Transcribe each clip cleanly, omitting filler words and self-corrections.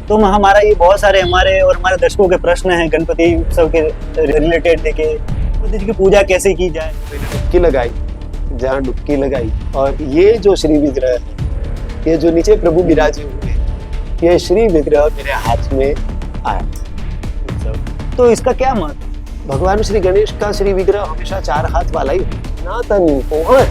तो हमारा ये बहुत सारे हमारे और हमारे दर्शकों के प्रश्न हैं गणपति उत्सव के रिलेटेड देखे गणपति जी की पूजा कैसे की जाए। डुबकी लगाई जहाँ डुबकी लगाई, और ये जो श्री विग्रह है, ये जो नीचे प्रभु विराजे हुए, ये श्री विग्रह मेरे हाथ में आया। तो इसका क्या महत्व? भगवान श्री गणेश का श्री विग्रह हमेशा 4 हाथ वाला ही है। सनातन और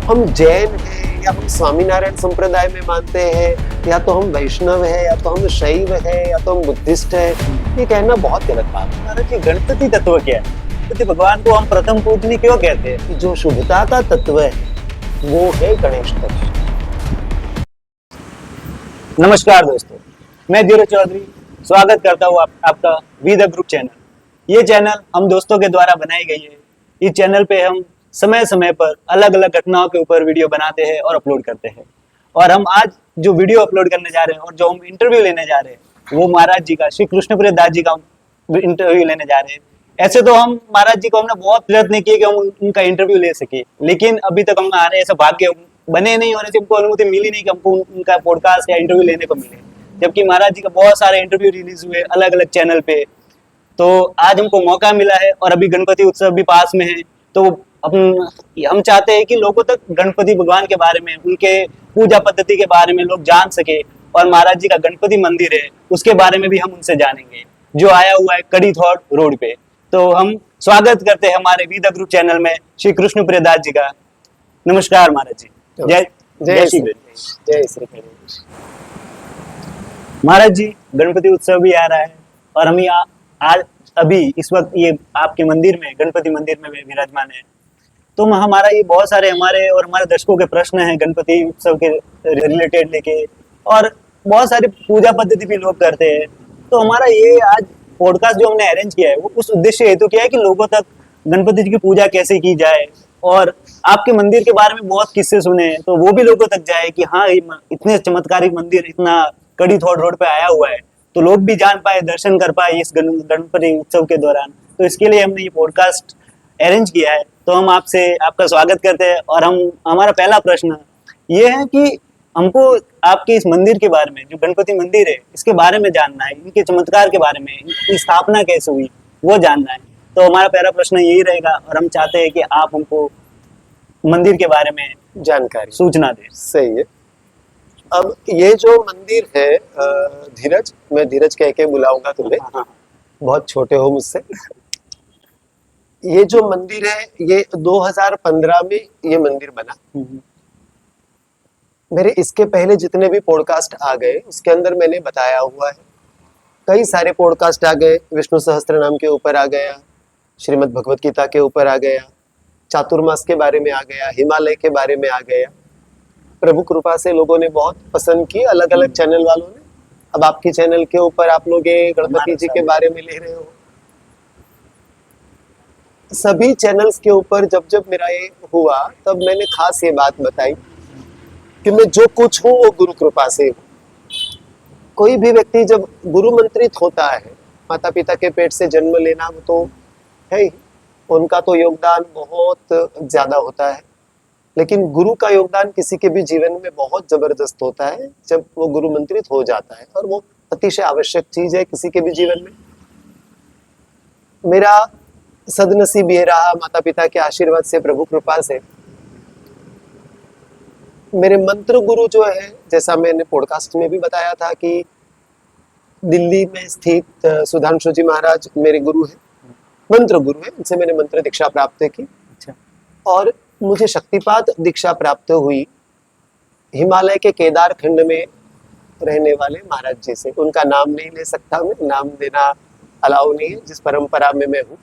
हम जैन हैं या हम स्वामीनारायण संप्रदाय में मानते हैं, या तो हम वैष्णव है, या तो हम शैव है, या तो हम बुद्धिस्ट है, ये कहना बहुत गलत बात है। महाराज जी गणपति तत्व क्या है? गणपति भगवान को हम प्रथम पूजनीय क्यों कहते हैं? जो शुद्धता का तत्व है वो है गणेश तत्व। नमस्कार दोस्तों, मैं धीरज चौधरी स्वागत करता हूँ आपका वी द ग्रुप चैनल। ये चैनल हम दोस्तों के द्वारा बनाई गई है। इस चैनल पे हम समय समय पर अलग अलग घटनाओं के ऊपर वीडियो बनाते हैं और अपलोड करते हैं। और हम आज जो वीडियो अपलोड करने जा रहे हैं और जो हम इंटरव्यू लेने जा रहे हैं वो महाराज जी का, श्री कृष्णप्रिय दास जी का इंटरव्यू लेने जा रहे हैं। ऐसे तो हम महाराज जी को हमने बहुत प्रयत्न किए कि हम उनका इंटरव्यू ले सके, लेकिन अभी तक हम आ रहे ऐसा भाग्य बने नहीं, और ऐसे हमको अनुमति मिली नहीं कि हमको उनका पॉडकास्ट या इंटरव्यू लेने को मिले। जबकि महाराज जी का बहुत सारे इंटरव्यू रिलीज हुए अलग अलग चैनल पे। तो आज हमको मौका मिला है और अभी गणपति उत्सव भी पास में है, तो हम चाहते हैं कि लोगों तक गणपति भगवान के बारे में, उनके पूजा पद्धति के बारे में लोग जान सके, और महाराज जी का गणपति मंदिर है उसके बारे में भी हम उनसे जानेंगे, जो आया हुआ है कड़ी थॉट रोड पे। तो हम स्वागत करते हैं हमारे वी द ग्रुप चैनल में श्री कृष्णप्रिय दास जी का। नमस्कार महाराज जी। जय श्री गणेश। महाराज जी गणपति उत्सव भी आ रहा है और हम आज अभी इस वक्त ये आपके मंदिर में, गणपति मंदिर में विराजमान है। तो हमारा ये बहुत सारे हमारे और हमारे दर्शकों के प्रश्न हैं गणपति उत्सव के रिलेटेड लेके, और बहुत सारी पूजा पद्धति भी लोग करते हैं। तो हमारा ये आज पॉडकास्ट जो हमने अरेंज किया है वो उस उद्देश्य हेतु किया है कि लोगों तक गणपति जी की पूजा कैसे की जाए, और आपके मंदिर के बारे में बहुत किस्से सुने हैं तो वो भी लोगों तक जाए कि हाँ इतने चमत्कारिक मंदिर इतना कड़ी थॉट रोड पे आया हुआ है, तो लोग भी जान पाए, दर्शन कर पाए इस गणपति उत्सव के दौरान। तो इसके लिए हमने ये पॉडकास्ट अरेंज किया है। तो हम आपका स्वागत करते हैं, और हमारा पहला प्रश्न ये है कि हमको आपके इस मंदिर के बारे में, जो गणपति मंदिर है, इसके बारे में जानना है, इनके चमत्कार के बारे में, इनकी स्थापना कैसे हुई वो जानना है। तो हमारा पहला प्रश्न यही रहेगा, और हम चाहते हैं कि आप हमको मंदिर के बारे में जानकारी सूचना दें। सही है। अब ये जो मंदिर है, धीरज, मैं धीरज कह के बुलाऊंगा तुम्हें, बहुत छोटे हो मुझसे। ये जो मंदिर है ये 2015 में ये मंदिर बना। मेरे इसके पहले जितने भी पॉडकास्ट आ गए उसके अंदर मैंने बताया हुआ है। कई सारे पॉडकास्ट आ गए, विष्णु सहस्त्रनाम के ऊपर आ गया, श्रीमद् भगवत गीता के ऊपर आ गया, चातुर्मास के बारे में आ गया, हिमालय के बारे में आ गया। प्रभु कृपा से लोगों ने बहुत पसंद की, अलग अलग चैनल वालों ने। अब आपके चैनल के ऊपर आप लोग गणपति जी के बारे में ले रहे हो। सभी चैनल्स के ऊपर जब जब मेरा ये हुआ तब मैंने खास ये बात बताई कि मैं जो कुछ हूँ वो गुरु कृपा से हूँ। कोई भी व्यक्ति जब गुरु मंत्रित होता है, माता पिता के पेट से जन्म लेना वो तो है ही, उनका तो योगदान बहुत ज्यादा होता है, लेकिन गुरु का योगदान किसी के भी जीवन में बहुत जबरदस्त होता है जब वो गुरु मंत्रित हो जाता है, और वो अतिशय आवश्यक चीज है किसी के भी जीवन में। मेरा सदनसीब ये रहा, माता पिता के आशीर्वाद से, प्रभु कृपा से, मेरे मंत्र गुरु जो है, जैसा मैंने पॉडकास्ट में भी बताया था कि दिल्ली में स्थित सुधांशु जी महाराज मेरे गुरु हैं, मंत्र गुरु है, उनसे मैंने मंत्र दीक्षा प्राप्त की। अच्छा। और मुझे शक्तिपात दीक्षा प्राप्त हुई हिमालय के केदार खंड में रहने वाले महाराज जी से। उनका नाम नहीं ले सकता मैं, नाम देना अलाउ नहीं है जिस परंपरा में मैं हूँ।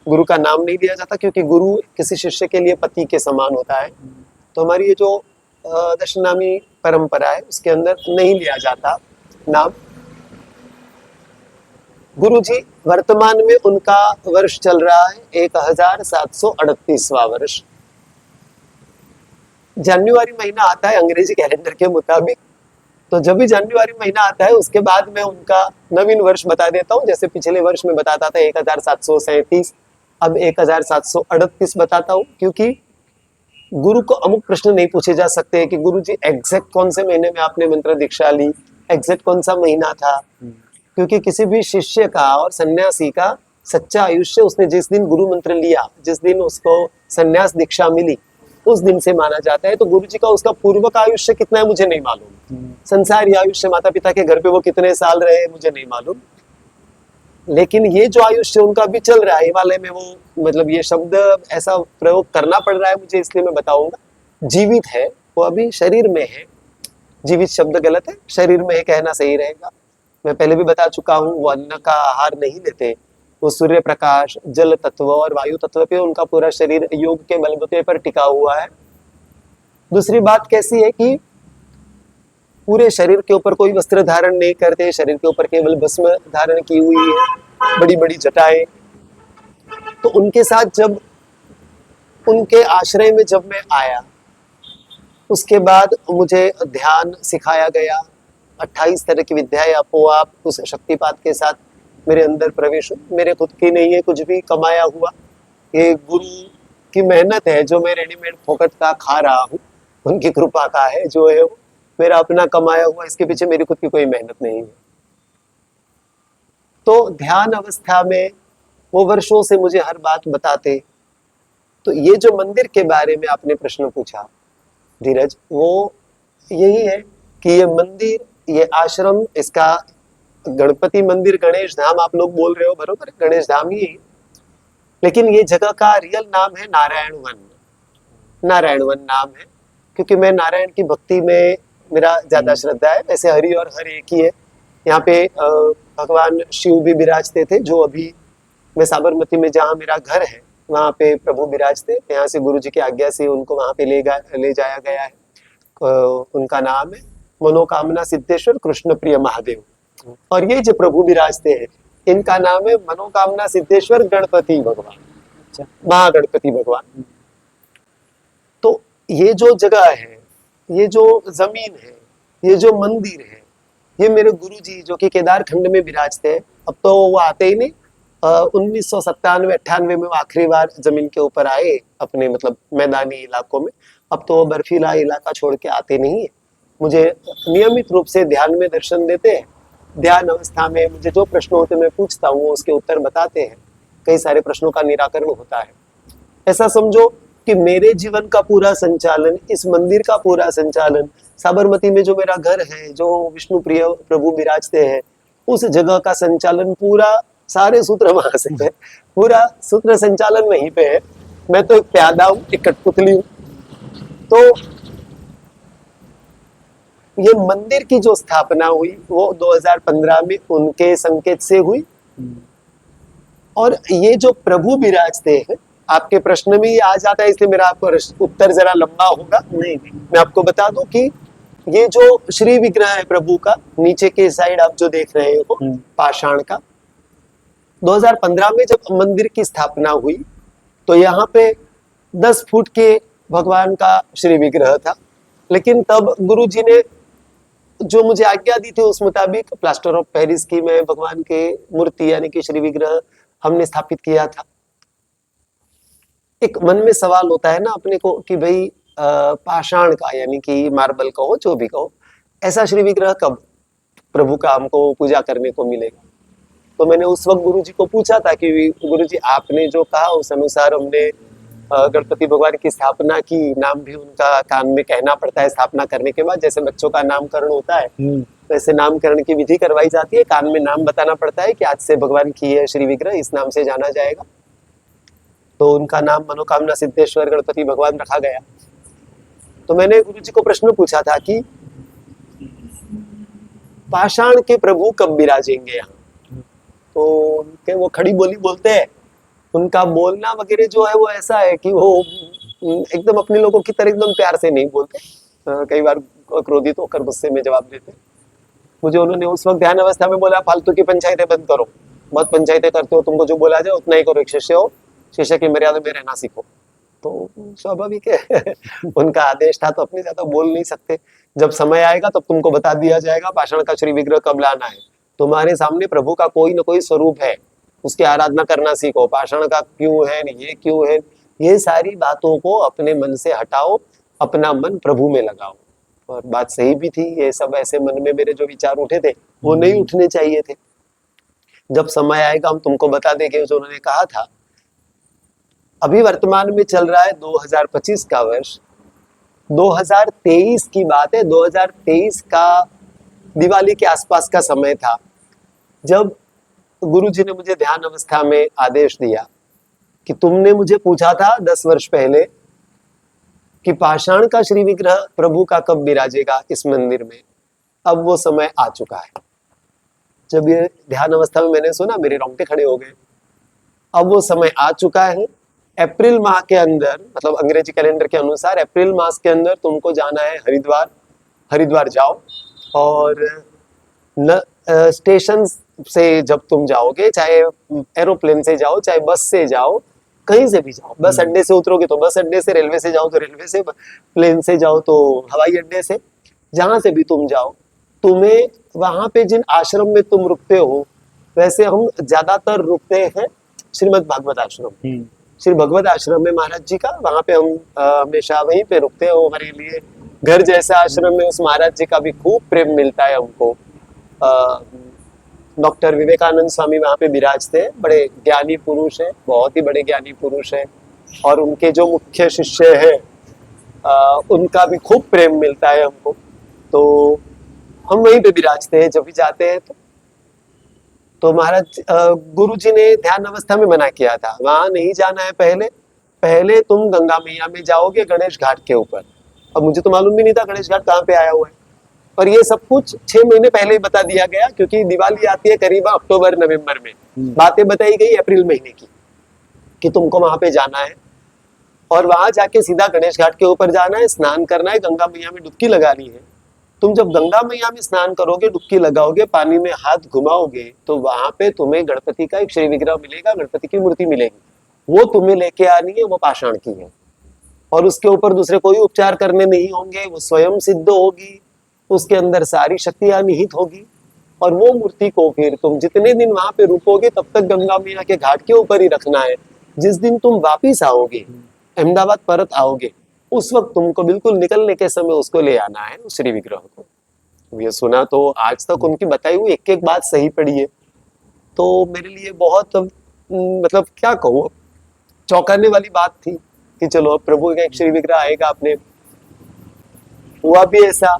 गुरु का नाम नहीं लिया जाता क्योंकि गुरु किसी शिष्य के लिए पति के समान होता है। तो हमारी ये जो दशनामी परंपरा है उसके अंदर नहीं लिया जाता नाम। गुरु जी वर्तमान में उनका वर्ष चल रहा है 1738वां वर्ष। जनवरी महीना आता है अंग्रेजी कैलेंडर के मुताबिक, तो जब भी जनवरी महीना आता है उसके बाद मैं उनका नवीन वर्ष बता देता हूँ। जैसे पिछले वर्ष में बताता था 1737, अब 1738 बताता हूँ, क्योंकि गुरु को अमुक प्रश्न नहीं पूछे जा सकते कि गुरु जी एग्जैक्ट कौन से महीने में आपने मंत्र दीक्षा ली, एग्जैक्ट कौन सा महीना था, क्योंकि किसी भी शिष्य का और सन्यासी का सच्चा आयुष्य उसने जिस दिन गुरु मंत्र लिया, जिस दिन उसको सन्यास दीक्षा मिली, उस दिन से माना जाता है। तो गुरु जी का उसका पूर्व का आयुष्य कितना है मुझे नहीं मालूम, संसारी आयुष्य माता पिता के घर पे वो कितने साल रहे मुझे नहीं मालूम, लेकिन ये जो आयुष्य उनका भी चल रहा है हिमालय में, वो मतलब ये शब्द ऐसा प्रयोग करना पड़ रहा है मुझे इसलिए मैं बताऊंगा, जीवित है वो, अभी शरीर में है, जीवित शब्द गलत है, शरीर में है कहना सही रहेगा। मैं पहले भी बता चुका हूँ, वो अन्न का आहार नहीं लेते, वो सूर्य प्रकाश, जल तत्व और वायु तत्व पे उनका पूरा शरीर योग के बलबूते पर टिका हुआ है। दूसरी बात कैसी है कि पूरे शरीर के ऊपर कोई वस्त्र धारण नहीं करते, शरीर के ऊपर केवल भस्म धारण की हुई है, बड़ी बड़ी जटाएं। तो उनके साथ जब, उनके आश्रय में जब मैं आया, उसके बाद मुझे ध्यान सिखाया गया, 28 तरह की विद्याएं आपो आप उस शक्तिपात के साथ मेरे अंदर प्रवेश हुई। मेरे खुद की नहीं है कुछ भी कमाया हुआ, ये गुरु की मेहनत है जो मैं रेडीमेड फोकट का खा रहा हूँ, उनकी कृपा का है जो है वो मेरा अपना कमाया हुआ, इसके पीछे मेरी खुद की कोई मेहनत नहीं है। तो ध्यान अवस्था में वो वर्षों से मुझे हर बात बताते। तो ये जो मंदिर के बारे में आपने प्रश्न पूछा धीरज, वो यही है कि ये मंदिर, ये आश्रम, इसका गणपति मंदिर गणेश धाम आप लोग बोल रहे हो, बरोबर गणेश धाम ही है, लेकिन ये जगह का रियल नाम है नारायण वन। नारायण वन नाम है क्योंकि मैं नारायण की भक्ति में मेरा ज्यादा श्रद्धा है। वैसे हरि और हर एक ही है। यहाँ पे भगवान शिव भी विराजते थे, जो अभी मैं साबरमती में जहाँ मेरा घर है वहाँ पे प्रभु विराजते। यहाँ से गुरु जी की आज्ञा से उनको वहाँ पे ले जाया गया है। उनका नाम है मनोकामना सिद्धेश्वर कृष्ण प्रिय महादेव। और ये जो प्रभु विराजते हैं इनका नाम है मनोकामना सिद्धेश्वर गणपति भगवान, महागणपति भगवान। तो ये जो जगह है, ये जो जमीन है, ये जो मंदिर है, ये मेरे गुरु जी जो कि केदार खंड में विराजते हैं। अब तो वो आते ही नहीं, 1997-98 में वो आखिरी बार जमीन के ऊपर आए अपने मतलब मैदानी इलाकों में। अब तो वो बर्फीला इलाका छोड़ के आते नहीं है। मुझे नियमित रूप से ध्यान में दर्शन देते हैं। ध्यान अवस्था में मुझे जो प्रश्न होते मैं पूछता हूँ उसके उत्तर बताते हैं। कई सारे प्रश्नों का निराकरण होता है। ऐसा समझो कि मेरे जीवन का पूरा संचालन, इस मंदिर का पूरा संचालन, साबरमती में जो मेरा घर है, जो विष्णु प्रिय प्रभु विराजते हैं, उस जगह का संचालन पूरा, सारे सूत्र वहां से है, पूरा सूत्र संचालन वहीं पे है। मैं तो एक प्यादा हूँ, एक कठपुतली हूँ। तो ये मंदिर की जो स्थापना हुई वो 2015 में उनके संकेत से हुई। और ये जो प्रभु विराजते हैं, आपके प्रश्न में ये आ जाता है, इसलिए मेरा आपको उत्तर जरा लंबा होगा। नहीं, मैं आपको बता दूं कि ये जो श्री विग्रह है प्रभु का, नीचे के साइड आप जो देख रहे हो पाषाण का, 2015 में जब मंदिर की स्थापना हुई तो यहाँ पे 10 फुट के भगवान का श्री विग्रह था। लेकिन तब गुरु जी ने जो मुझे आज्ञा दी थी उस मुताबिक प्लास्टर ऑफ पेरिस की में भगवान के मूर्ति यानी कि श्री विग्रह हमने स्थापित किया था। एक मन में सवाल होता है ना अपने को कि भाई पाषाण का यानी कि मार्बल कहो जो भी कहो, ऐसा श्री विग्रह कब प्रभु का हमको पूजा करने को मिलेगा। तो मैंने उस वक्त गुरु जी को पूछा था कि गुरु जी आपने जो कहा उस अनुसार हमने गणपति भगवान की स्थापना की। नाम भी उनका कान में कहना पड़ता है स्थापना करने के बाद, जैसे बच्चों का नामकरण होता है वैसे नामकरण की विधि करवाई जाती है। कान में नाम बताना पड़ता है कि आज से भगवान की है श्री विग्रह, इस नाम से जाना जाएगा। तो उनका नाम मनोकामना सिद्धेश्वर गणपति भगवान रखा गया। तो मैंने गुरु जी को प्रश्न पूछा था कि पाषाण के प्रभु कब विराजेंगे यहाँ। तो उनके वो खड़ी बोली बोलते हैं। उनका बोलना वगैरह जो है वो ऐसा है कि वो एकदम अपने लोगों की तरह एकदम प्यार से नहीं बोलते, कई बार क्रोधित होकर गुस्से में जवाब देते। मुझे उन्होंने उस वक्त ध्यान अवस्था में बोला फालतू की पंचायतें बंद करो, बहुत पंचायतें करते हो, तुमको जो बोला जाए उतना ही करो, एक शिष्य हो, शिष्य की मर्यादा में रहना सीखो। तो स्वाभाविक है उनका आदेश था तो अपने ज्यादा बोल नहीं सकते। जब समय आएगा तब तुमको बता दिया जाएगा पाषाण का श्री विग्रह कब लाना है। तुम्हारे सामने प्रभु का कोई ना कोई स्वरूप है, उसकी आराधना करना सीखो। पाषाण का क्यों है, ये क्यों है, ये सारी बातों को अपने मन से हटाओ, अपना मन प्रभु में लगाओ और बात सही भी थी। ये सब ऐसे मन में मेरे जो विचार उठे थे वो नहीं उठने चाहिए थे। जब समय आएगा हम तुमको बता देंगे जो उन्होंने कहा था। अभी वर्तमान में चल रहा है 2025 का वर्ष। 2023 की बात है। 2023 का दिवाली के आसपास का समय था जब गुरुजी ने मुझे ध्यान अवस्था में आदेश दिया कि तुमने मुझे पूछा था 10 वर्ष पहले कि पाषाण का श्री विग्रह प्रभु का कब विराजेगा इस मंदिर में। अब वो समय आ चुका है। जब ये ध्यान अवस्था में मैंने सुना मेरे रोंगटे खड़े हो गए। अब वो समय आ चुका है। अप्रैल माह के अंदर, मतलब अंग्रेजी कैलेंडर के अनुसार अप्रैल मास के अंदर तुमको जाना है हरिद्वार। हरिद्वार जाओ और स्टेशन से जब तुम जाओगे, चाहे एरोप्लेन से जाओ चाहे बस से जाओ, कहीं से भी जाओ, बस अड्डे से उतरोगे तो बस अड्डे से, रेलवे से जाओ तो रेलवे से, प्लेन से जाओ तो हवाई अड्डे से, जहां से भी तुम जाओ, तुम्हें वहां पे जिन आश्रम में तुम रुकते हो, वैसे हम ज्यादातर रुकते हैं श्रीमद् भागवत आश्रम। श्री भगवत आश्रम में महाराज जी का, वहां पे हम हमेशा वहीं पे रुकते हैं। हमारे लिए घर जैसा आश्रम में उस महाराज जी का भी खूब प्रेम मिलता है हमको। डॉक्टर विवेकानंद स्वामी वहां पे विराजते हैं। बड़े ज्ञानी पुरुष हैं, बहुत ही बड़े ज्ञानी पुरुष हैं। और उनके जो मुख्य शिष्य हैं उनका भी खूब प्रेम मिलता है हमको। तो हम वहीं पे विराजते हैं जब भी जाते हैं। तो महाराज गुरु जी ने ध्यान अवस्था में मना किया था, वहां नहीं जाना है। पहले तुम गंगा मैया में जाओगे गणेश घाट के ऊपर। अब मुझे तो मालूम भी नहीं था गणेश घाट कहाँ पे आया हुआ है। और ये सब कुछ 6 महीने पहले ही बता दिया गया, क्योंकि दिवाली आती है करीब अक्टूबर नवंबर में। बातें बताई गई अप्रैल महीने की कि तुमको वहां पे जाना है और वहां जाके सीधा गणेश घाट के ऊपर जाना है, स्नान करना है, गंगा मैया में डुबकी लगानी है। तुम जब गंगा मैया में स्नान करोगे, डुबकी लगाओगे, पानी में हाथ घुमाओगे, तो वहां पे तुम्हें गणपति का एक श्री विग्रह मिलेगा, गणपति की मूर्ति मिलेगी। वो तुम्हें लेके आनी है, वो पाषाण की है और उसके ऊपर दूसरे कोई उपचार करने नहीं होंगे। वो स्वयं सिद्ध होगी, उसके अंदर सारी शक्तियां निहित होगी। और वो मूर्ति को फिर तुम जितने दिन वहां पे रुकोगे तब तक गंगा मैया के घाट के ऊपर ही रखना है। जिस दिन तुम वापिस आओगे, अहमदाबाद परत आओगे, उस वक्त तुमको बिल्कुल निकलने के समय उसको ले आना है, उस श्री विग्रह को। ये सुना तो आज तक उनकी बताई हुई एक एक बात सही पड़ी है। तो मेरे लिए बहुत मतलब क्या कहूँ, चौंकाने वाली बात थी कि चलो अब प्रभु का एक श्री विग्रह आएगा। अपने हुआ भी ऐसा,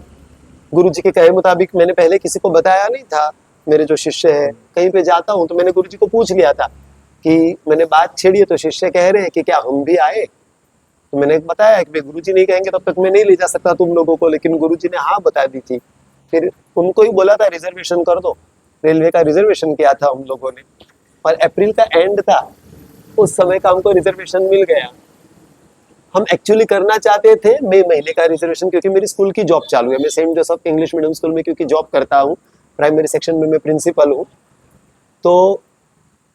गुरु जी के कहे मुताबिक। मैंने पहले किसी को बताया नहीं था। मेरे जो शिष्य है, कहीं पे जाता हूँ तो मैंने गुरु जी को पूछ लिया था कि मैंने बात छेड़ी है, तो शिष्य कह रहे हैं कि क्या हम भी आए। तो मैंने बताया कि गुरु जी नहीं कहेंगे तब तक मैं नहीं ले जा सकता तुम लोगों को, लेकिन गुरु जी ने हाँ बता दी थी। फिर उनको ही बोला था रिजर्वेशन कर दो। रेलवे का रिजर्वेशन किया था हम लोगों ने, और अप्रैल का एंड था, उस समय का हमको रिजर्वेशन मिल गया। हम एक्चुअली करना चाहते थे मई महीने का रिजर्वेशन, क्योंकि मेरी स्कूल की जॉब चालू है। मैं Saint Joseph English medium school में क्योंकि जॉब करता हूँ, प्राइमरी सेक्शन में मैं प्रिंसिपल हूँ। तो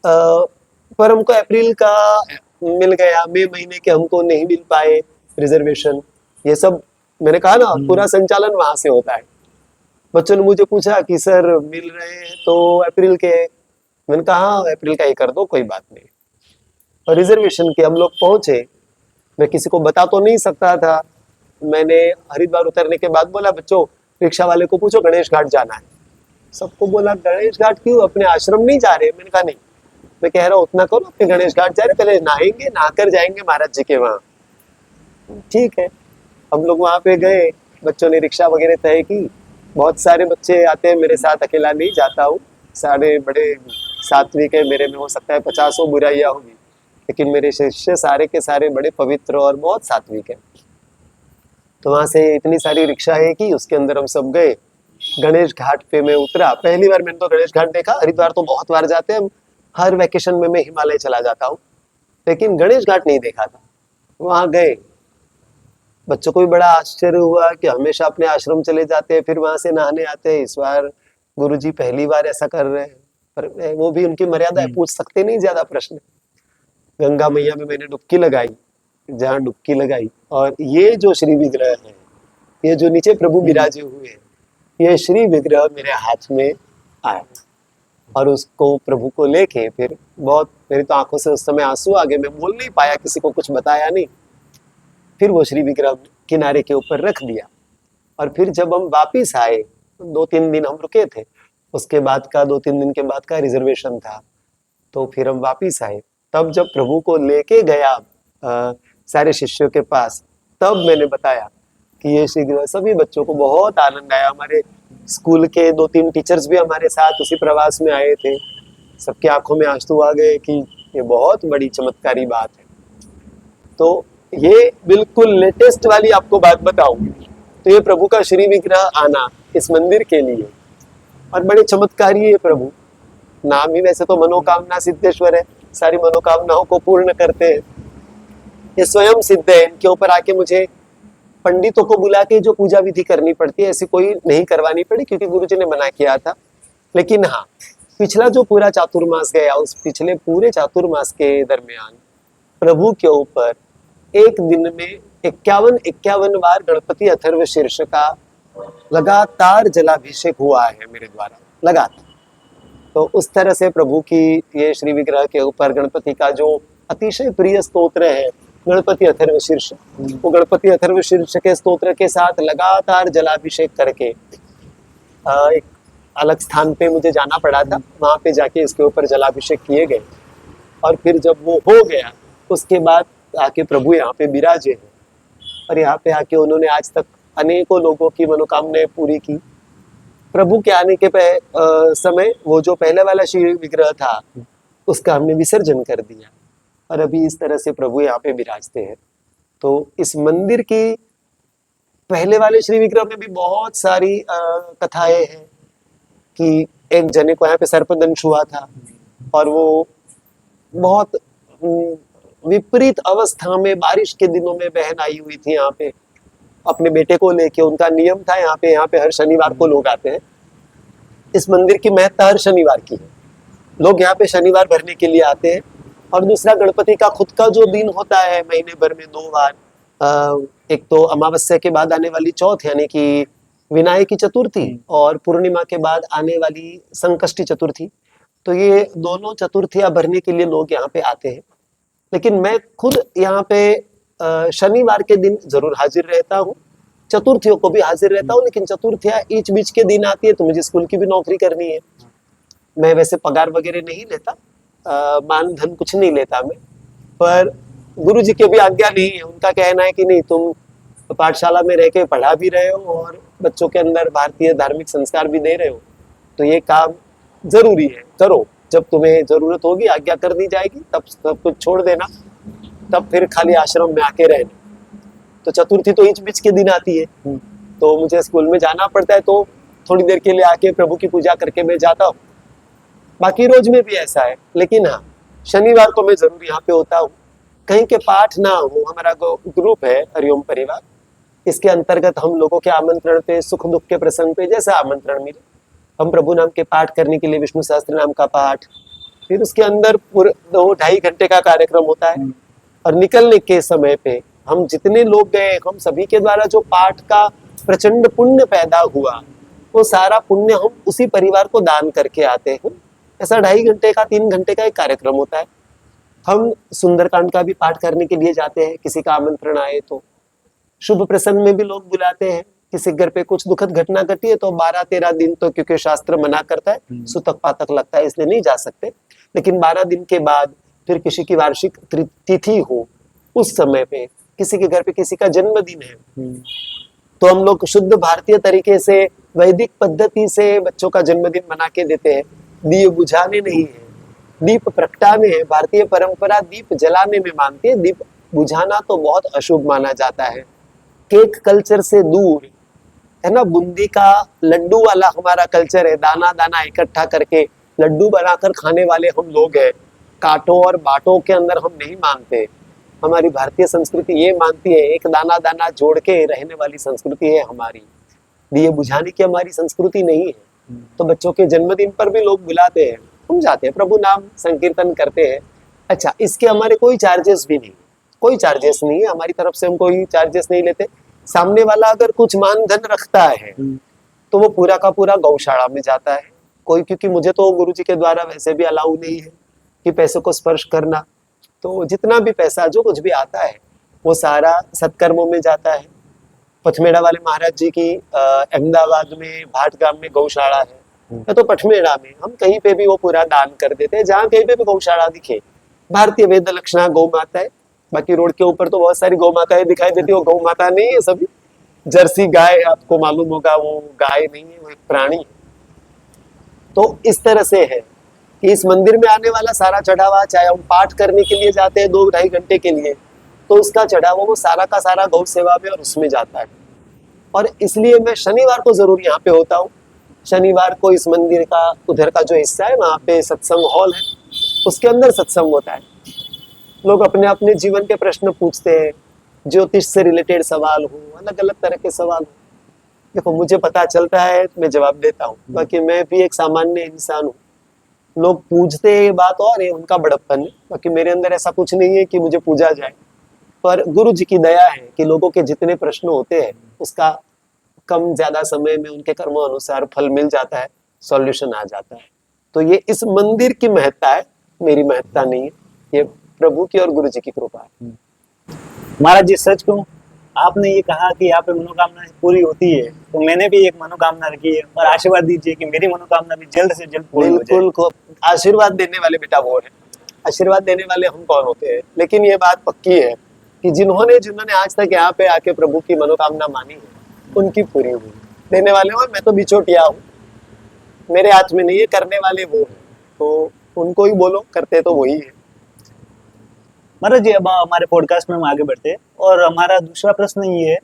पर हमको अप्रैल का मिल गया, मई महीने के हमको नहीं मिल पाए रिजर्वेशन। ये सब मैंने कहा ना, पूरा संचालन वहां से होता है। बच्चों ने मुझे पूछा कि सर मिल रहे हैं तो अप्रैल के। मैंने कहा हाँ अप्रैल का ही कर दो, कोई बात नहीं। और रिजर्वेशन के हम लोग पहुंचे। मैं किसी को बता तो नहीं सकता था। मैंने हरिद्वार उतरने के बाद बोला बच्चों रिक्शा वाले को पूछो गणेश घाट जाना है। सबको बोला गणेश घाट क्यों, अपने आश्रम नहीं जा रहे। मैंने कहा नहीं, मैं कह रहा हूँ उतना करो, अपने गणेश घाट जा रहे, पहले नहाएंगे, नहाकर जाएंगे महाराज जी के वहां। ठीक है, हम लोग वहां पे गए। बच्चों ने रिक्शा वगैरह तय की। बहुत सारे बच्चे आते हैं मेरे साथ, अकेला नहीं जाता हूँ। सारे बड़े सात्विक है, मेरे में हो सकता है 50 बुराइयां होगी, लेकिन मेरे शिष्य सारे के सारे बड़े पवित्र और बहुत सात्विक है। तो वहां से इतनी सारी रिक्शाएं की, उसके अंदर हम सब गए। गणेश घाट पे मैं उतरा। पहली बार मैंने तो गणेश घाट देखा। हरिद्वार तो बहुत बार जाते हैं, हर वेकेशन में मैं हिमालय चला जाता हूँ, लेकिन गणेश घाट नहीं देखा था। वहां गए, बच्चों को भी बड़ा आश्चर्य हुआ कि हमेशा अपने आश्रम चले जाते हैं फिर वहां से नहाने आते हैं। इस बार गुरुजी पहली बार ऐसा कर रहे हैं, पर वो भी उनकी मर्यादा है, पूछ सकते नहीं ज्यादा प्रश्न। गंगा मैया में मैंने डुबकी लगाई, जहाँ डुबकी लगाई, और ये जो श्री विग्रह है, ये जो नीचे प्रभु विराजे हुए हैं, ये श्री विग्रह मेरे हाथ में आया। और उसको प्रभु को लेके फिर बहुत, मेरी तो आंखों से उस समय आंसू आ गए। मैं बोल नहीं पाया, किसी को कुछ बताया नहीं। फिर वो श्री विग्रह किनारे के ऊपर रख दिया। और फिर जब हम वापिस आए, 2-3 दिन हम रुके थे, उसके बाद का 2-3 दिन के बाद का रिजर्वेशन था, तो फिर हम वापिस आए। तब जब प्रभु को लेके गया सारे शिष्यों के पास, तब मैंने बताया कि ये शीघ्र, सभी बच्चों को बहुत आनंद आया। हमारे स्कूल के 2-3 टीचर्स भी हमारे साथ उसी प्रवास में आए थे। सबकी आंखों में आंसू आ गए कि ये बहुत बड़ी चमत्कारी बात है। तो ये बिल्कुल लेटेस्ट वाली आपको बात बताऊं तो ये प्रभु का श्री विग्रह आना इस मंदिर के लिए, और बड़े चमत्कारी है प्रभु। नाम ही वैसे तो मनोकामना सिद्धेश्वर है, सारी मनोकामनाओं को पूर्ण करते हैं। ये स्वयं सिद्ध है। इनके ऊपर आके मुझे पंडितों को बुला के जो पूजा विधि करनी पड़ती है, ऐसी कोई नहीं करवानी पड़ी, क्योंकि गुरुजी ने मना किया था। लेकिन हाँ, पिछला जो पूरा चातुर्मास गया, उस पिछले पूरे चातुर्मास के दरमियान प्रभु के ऊपर एक दिन में 51 बार गणपति अथर्व शीर्ष का लगातार जलाभिषेक हुआ है मेरे द्वारा, लगातार। तो उस तरह से प्रभु की ये श्री विग्रह के ऊपर गणपति का जो अतिशय प्रिय स्तोत्र है गणपति अथर्व शीर्ष, वो गणपति अथर्व शीर्ष के स्तोत्र के साथ लगातार जलाभिषेक करके एक अलग स्थान पे मुझे जाना पड़ा था, वहां पे जाके इसके ऊपर जलाभिषेक किए गए। और फिर जब वो हो गया, उसके बाद आके प्रभु यहाँ पे विराजे हैं, और यहाँ पे आके उन्होंने आज तक अनेकों लोगों की मनोकामनाएं पूरी की। प्रभु के आने के समय वो जो पहले वाला श्री विग्रह था, उसका हमने विसर्जन कर दिया, और अभी इस तरह से प्रभु यहाँ पे विराजते हैं। तो इस मंदिर की पहले वाले श्री विग्रह में भी बहुत सारी कथाएं हैं कि एक जने को यहाँ पे सर्पदंश हुआ था, और वो बहुत विपरीत अवस्था में बारिश के दिनों में बहन आई हुई थी यहाँ पे अपने बेटे को लेके। उनका नियम था, यहाँ पे हर शनिवार को लोग आते हैं। इस मंदिर की महत्ता हर शनिवार की है, लोग यहाँ पे शनिवार भरने के लिए आते हैं। और दूसरा, गणपति का खुद का जो दिन होता है महीने भर में 2 बार, एक तो अमावस्या के बाद आने वाली चौथ यानी कि विनायकी चतुर्थी, और पूर्णिमा के बाद आने वाली संकष्टी चतुर्थी। तो ये दोनों चतुर्थियां भरने के लिए लोग यहाँ पे आते हैं। लेकिन मैं खुद यहाँ पे शनिवार के दिन जरूर हाजिर रहता हूँ, चतुर्थियों को भी हाजिर रहता हूँ। लेकिन चतुर्थियां बीच बीच के दिन आती है, तो मुझे स्कूल की भी नौकरी करनी है। मैं वैसे पगार वगैरह नहीं लेता, मान धन कुछ नहीं लेता मैं, पर गुरु जी की भी आज्ञा नहीं है। उनका कहना है कि नहीं, तुम पाठशाला में रह के पढ़ा भी रहे हो और बच्चों के अंदर भारतीय धार्मिक संस्कार भी दे रहे हो, तो ये काम जरूरी है, करो। जब तुम्हें जरूरत होगी, आज्ञा कर दी जाएगी, तब सब कुछ छोड़ देना, तब फिर खाली आश्रम में आके रहना। तो चतुर्थी तो बीच बीच के दिन आती है, तो मुझे स्कूल में जाना पड़ता है, तो थोड़ी देर के लिए आके प्रभु की पूजा करके मैं जाता हूँ। बाकी रोज में भी ऐसा है, लेकिन हाँ, शनिवार को मैं जरूर यहाँ पे होता हूँ। कहीं के पाठ ना हो, हमारा ग्रुप है हरिओम परिवार, इसके अंतर्गत हम लोगों के आमंत्रण पे, सुख दुख के प्रसंग पे जैसा आमंत्रण मिले, हम प्रभु नाम के पाठ करने के लिए विष्णु सहस्त्र नाम का पाठ, फिर उसके अंदर पूरे 2-2.5 घंटे का कार्यक्रम होता है। और निकलने के समय पे हम जितने लोग गए, हम सभी के द्वारा जो पाठ का प्रचंड पुण्य पैदा हुआ, वो सारा पुण्य हम उसी परिवार को दान करके आते हैं। ऐसा 2.5 घंटे का, 3 घंटे का एक कार्यक्रम होता है। हम सुंदरकांड का भी पाठ करने के लिए जाते हैं, किसी का आमंत्रण आए तो। शुभ प्रसंग में भी लोग बुलाते हैं, किसी घर पे कुछ दुखद घटना घटी है तो 12-13 दिन तो, क्योंकि शास्त्र मना करता है, सुतक पातक लगता है, इसलिए नहीं जा सकते। लेकिन 12 दिन के बाद फिर किसी की वार्षिक तिथि हो, उस समय पे किसी के घर पे किसी का जन्मदिन है, तो हम लोग शुद्ध भारतीय तरीके से, वैदिक पद्धति से बच्चों का जन्मदिन मना के देते हैं। दिए बुझाने नहीं है, दीप प्रगटाने हैं। भारतीय परंपरा दीप जलाने में मानती है, दीप बुझाना तो बहुत अशुभ माना जाता है। केक कल्चर से दूर है ना, बूंदी का लड्डू वाला हमारा कल्चर है, दाना दाना इकट्ठा करके लड्डू बनाकर खाने वाले हम लोग हैं। काटो और बाटो के अंदर हम नहीं मानते। हमारी भारतीय संस्कृति ये मानती है, एक दाना दाना जोड़ के रहने वाली संस्कृति है हमारी, दिए बुझाने की हमारी संस्कृति नहीं है। तो बच्चों के जन्मदिन पर भी लोग बुलाते हैं, हम जाते हैं, प्रभु नाम संकीर्तन करते हैं। अच्छा, इसके हमारे कोई चार्जेस भी नहीं, कोई चार्जेस नहीं है हमारी तरफ से, हम कोई चार्जेस नहीं लेते। सामने वाला अगर कुछ मान धन रखता है तो वो पूरा का पूरा गौशाला में जाता है। कोई, क्योंकि मुझे तो गुरु जी के द्वारा वैसे भी अलाउ नहीं है कि पैसों को स्पर्श करना, तो जितना भी पैसा जो कुछ भी आता है वो सारा सत्कर्मों में जाता है। पथमेड़ा वाले महाराज जी की अहमदाबाद में भाटगाम में गौशाला है, या तो पथमेड़ा में, हम कहीं पे भी वो पूरा दान कर देते हैं, जहाँ कहीं पे भी गौशाला दिखे। भारतीय वेद लक्षणा गौ माता है, बाकी रोड के ऊपर तो बहुत सारी गौ माताएं दिखाई देती है, वो गौ माता नहीं है, सभी जर्सी गाय, आपको मालूम होगा वो गाय नहीं है, वो एक प्राणी है। तो इस तरह से है कि इस मंदिर में आने वाला सारा चढ़ावा, चाहे हम पाठ करने के लिए जाते हैं 2-2.5 घंटे के लिए, तो उसका चढ़ावा वो सारा का सारा गौ सेवा में और उसमें जाता है। और इसलिए मैं शनिवार को जरूर यहाँ पे होता हूँ। शनिवार को इस मंदिर का उधर का जो हिस्सा है, वहाँ पे सत्संग हॉल है, उसके अंदर सत्संग होता है। लोग अपने अपने जीवन के प्रश्न पूछते हैं, ज्योतिष से रिलेटेड सवाल हो, अलग अलग तरह के सवाल हो। देखो, मुझे पता चलता है तो मैं जवाब देता हूँ, बाकी मैं भी एक सामान्य इंसान हूँ। लोग पूछते हैं बात और है, उनका बड़प्पन है, बाकी मेरे अंदर ऐसा कुछ नहीं है कि मुझे पूजा जाए। पर गुरु जी की दया है कि लोगों के जितने प्रश्न होते हैं उसका कम ज्यादा समय में उनके कर्मों अनुसार फल मिल जाता है, सॉल्यूशन आ जाता है। तो ये इस मंदिर की महत्ता है, मेरी महत्ता नहीं है, ये प्रभु की और गुरु जी की कृपा है। महाराज जी, सच कहूं, आपने ये कहा कि यहाँ पे मनोकामना पूरी होती है, तो मैंने भी एक मनोकामना रखी है, और आशीर्वाद दीजिए कि मेरी मनोकामना भी जल्द से जल्द पूरी हो जाए। बिल्कुल को आशीर्वाद देने वाले बेटा वो है, आशीर्वाद देने वाले हम कौन होते हैं। लेकिन ये बात पक्की है कि जिन्होंने आज तक यहाँ पे आके प्रभु की मनोकामना मानी है, उनकी पूरी हुई। देने वाले हो, मैं तो बिचौटिया हूँ, मेरे हाथ में नहीं है, करने वाले वो है, तो उनको ही बोलो, करते तो वही है। महाराज जी, अब हमारे पॉडकास्ट में हम आगे बढ़ते हैं, और हमारा दूसरा प्रश्न ये है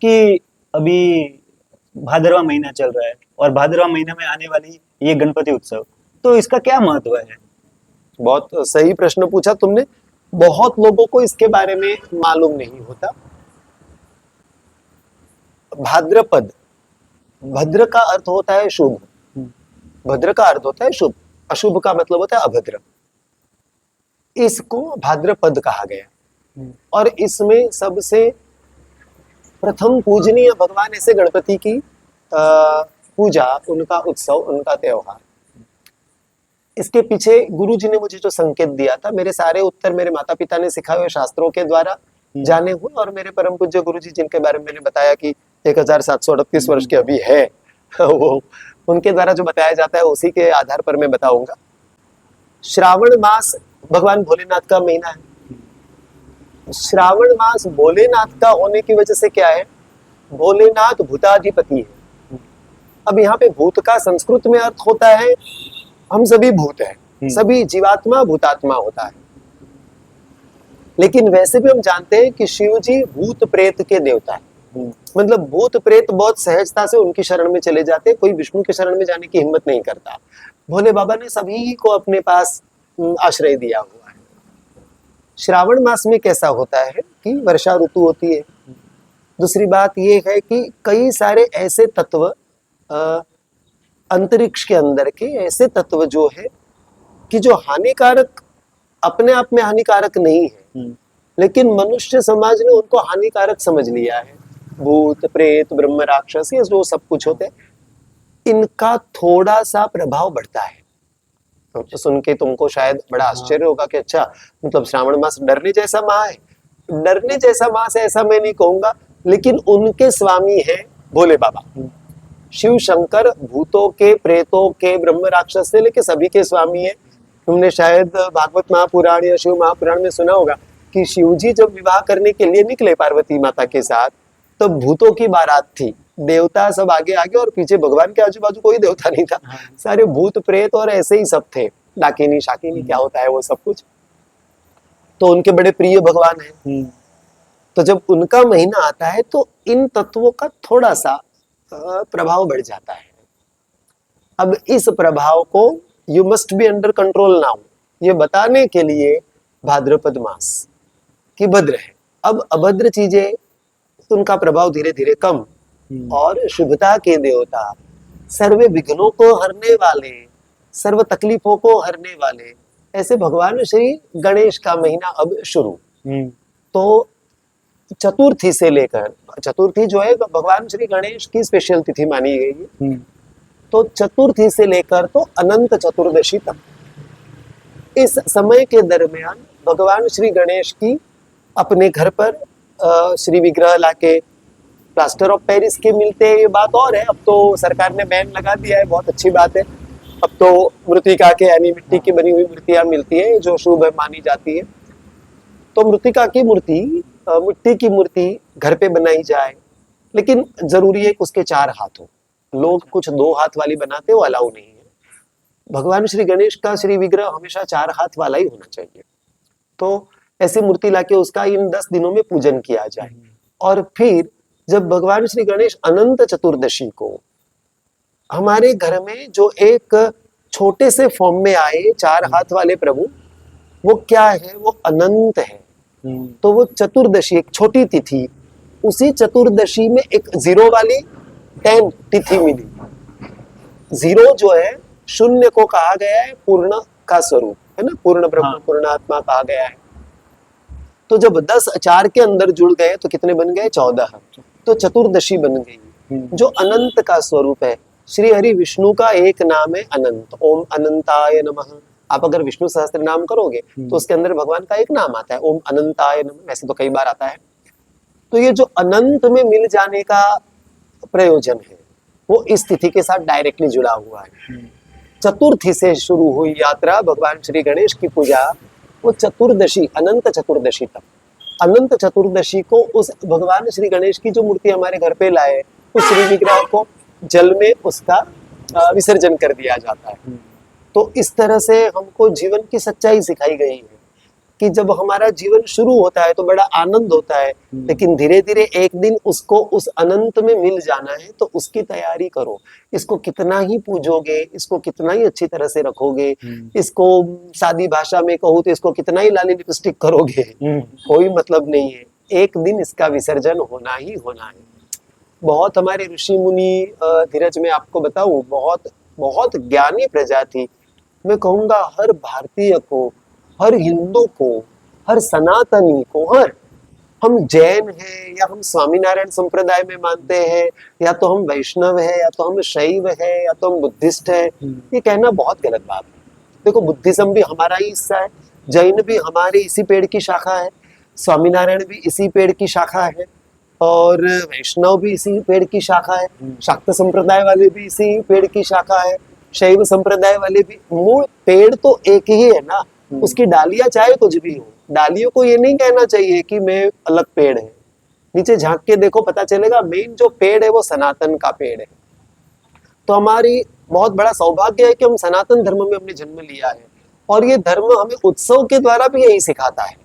कि अभी भादरवा महीना चल रहा है, और भादरवा महीने में आने वाली ये गणपति उत्सव, तो इसका क्या महत्व है? बहुत सही प्रश्न पूछा तुमने। बहुत लोगों को इसके बारे में मालूम नहीं होता। भाद्रपद, भद्र का अर्थ होता है शुभ, भद्र का अर्थ होता है शुभ, अशुभ का मतलब होता है अभद्र। इसको भाद्रपद कहा गया, और इसमें सबसे प्रथम पूजनीय भगवान ऐसे गणपति की पूजा, उनका उत्सव, उनका त्योहार। इसके पीछे गुरु जी ने मुझे जो संकेत दिया था, मेरे सारे उत्तर मेरे माता पिता ने सिखाए हुए शास्त्रों के द्वारा जाने हुए, और मेरे परम पूज्य गुरु जी जिनके बारे में मैंने बताया कि 1738 वर्ष के अभी है, वो उनके द्वारा जो बताया जाता है उसी के आधार पर मैं बताऊंगा। श्रावण मास भगवान भोलेनाथ का महीना है। श्रावण मास भोलेनाथ का होने की वजह से क्या है, भोलेनाथ भूताधिपति है। अब यहाँ पे भूत का संस्कृत में अर्थ होता है, हम सभी भूत हैं, सभी जीवात्मा भूतात्मा होता है। लेकिन वैसे भी हम जानते हैं कि शिव जी भूत प्रेत के देवता है, मतलब भूत प्रेत बहुत सहजता से उनकी शरण में चले जाते हैं, कोई विष्णु की शरण में जाने की हिम्मत नहीं करता। भोले बाबा ने सभी को अपने पास आश्रय दिया हुआ है। श्रावण मास में कैसा होता है कि वर्षा ऋतु होती है। दूसरी बात ये है कि कई सारे ऐसे तत्व, अंतरिक्ष के अंदर के ऐसे तत्व जो है कि जो हानिकारक, अपने आप में हानिकारक नहीं है, लेकिन मनुष्य समाज ने उनको हानिकारक समझ लिया है। भूत प्रेत ब्रह्म राक्षस, ये जो सब कुछ होते हैं, इनका थोड़ा सा प्रभाव बढ़ता है। तो सुन के तुमको शायद बड़ा आश्चर्य होगा कि अच्छा, मतलब श्रावण मास डरने जैसा माह है। डरने जैसा मास है ऐसा मैं नहीं कहूंगा, लेकिन उनके स्वामी है भोले बाबा। शिव शंकर भूतों के, प्रेतों के, ब्रह्म राक्षस से लेके सभी के स्वामी है। तुमने शायद भागवत महापुराण या शिव महापुराण में सुना होगा कि शिव जी जब विवाह करने के लिए निकले पार्वती माता के साथ, तो भूतों की बारात थी, देवता सब आगे आगे, और पीछे भगवान के आजू बाजू कोई देवता नहीं था, सारे भूत प्रेत और ऐसे ही सब थे, डाकिनी शाकिनी क्या होता है वो सब कुछ। तो उनके बड़े प्रिय भगवान हैं। तो जब उनका महीना आता है तो इन तत्वों का थोड़ा सा प्रभाव बढ़ जाता है। अब इस प्रभाव को you must be under control now, ये बताने के लिए भाद्रपद मास की भद्र है। अब अभद्र चीजें, उनका प्रभाव धीरे धीरे कम, और शुभता के देवता, सर्व विघ्नों को हरने वाले, सर्व तकलीफों को हरने वाले, ऐसे भगवान श्री गणेश का महीना अब शुरू। तो चतुर्थी से लेकर, चतुर्थी जो है भगवान श्री गणेश की स्पेशल तिथि मानी गई है, तो चतुर्थी से लेकर तो अनंत चतुर्दशी तक, इस समय के दरमियान भगवान श्री गणेश की अपने घर पर श्री विग्रह लाके प्लास्टर ऑफ पेरिस के मिलते हैं ये बात और है, अब तो सरकार ने बैन लगा दिया है, बहुत अच्छी बात है। अब तो मृतिका के यानी मिट्टी की बनी हुई मूर्तियां मिलती है जो शुभ मानी जाती है। तो मृतिका की मूर्ति, मिट्टी की मूर्ति घर पे बनाई जाए, लेकिन जरूरी है कि उसके 4 हाथ हो। लोग कुछ 2 हाथ वाली बनाते हो, अलाउ नहीं है। भगवान श्री गणेश का श्री विग्रह हमेशा 4 हाथ वाला ही होना चाहिए। तो ऐसी मूर्ति लाके उसका इन 10 दिनों में पूजन किया जाए। और फिर जब भगवान श्री गणेश अनंत चतुर्दशी को हमारे घर में जो एक छोटे से फॉर्म में आए 4 हाथ वाले प्रभु, वो क्या है, वो अनंत है। तो वो चतुर्दशी एक छोटी तिथि, उसी चतुर्दशी में एक 0 वाली 10 तिथि मिली। 0 जो है शून्य को कहा गया है पूर्ण का स्वरूप, है ना, पूर्ण ब्रह्म, हाँ। पूर्ण आत्मा कहा गया है। तो जब 10 4 के अंदर जुड़ गए तो कितने बन गए, 14। तो चतुर्दशी बन गई, जो अनंत का स्वरूप है। श्री हरि विष्णु का एक नाम है अनंत, ओम अनंताय नमः। आप अगर विष्णु सहस्त्र नाम करोगे तो उसके अंदर भगवान का एक नाम आता है, ओम अनंताय नमः। वैसे तो कई बार आता है। तो ये जो अनंत में मिल जाने का प्रयोजन है, वो इस तिथि के साथ डायरेक्टली जुड़ा हुआ है। चतुर्थी से शुरू हुई यात्रा भगवान श्री गणेश की पूजा, वो चतुर्दशी, अनंत चतुर्दशी तक। अनंत चतुर्दशी को उस भगवान श्री गणेश की जो मूर्ति हमारे घर पे लाए, उस श्री विग्रह को जल में उसका विसर्जन कर दिया जाता है। तो इस तरह से हमको जीवन की सच्चाई सिखाई गई है कि जब हमारा जीवन शुरू होता है तो बड़ा आनंद होता है, लेकिन धीरे धीरे एक दिन उसको उस अनंत में मिल जाना है। तो उसकी तैयारी करो। इसको कितना ही पूजोगे, इसको कितना ही अच्छी तरह से रखोगे, इसको सादी भाषा में कहूँ तो इसको कितना ही लाली लिपस्टिक करोगे, कोई मतलब नहीं है। एक दिन इसका विसर्जन होना ही होना है। बहुत हमारे ऋषि मुनि, धीरज में आपको बताऊं, बहुत बहुत ज्ञानी प्रजा थी। मैं कहूंगा हर भारतीय को, हर हिंदू को, हर सनातनी को, हर, हम जैन हैं या हम स्वामीनारायण संप्रदाय में मानते हैं, या तो हम वैष्णव है, या तो हम शैव है, या तो हम बुद्धिस्ट है, ये कहना बहुत गलत बात है। देखो, बुद्धिज्म भी हमारा ही हिस्सा है, जैन भी हमारे इसी पेड़ की शाखा है, स्वामीनारायण भी इसी पेड़ की शाखा है, और वैष्णव भी इसी पेड़ की शाखा है, शाक्त संप्रदाय वाले भी इसी पेड़ की शाखा है, शैव संप्रदाय वाले भी। मूल पेड़ तो एक ही है ना, उसकी डालियां चाहे कुछ भी हो, डालियों को ये नहीं कहना चाहिए कि मैं अलग पेड़ है। नीचे झांक के देखो, पता चलेगा मेन जो पेड़ है वो सनातन का पेड़ है। तो हमारी बहुत बड़ा सौभाग्य है कि हम सनातन धर्म में हमने जन्म लिया है, और ये धर्म हमें उत्सव के द्वारा भी यही सिखाता है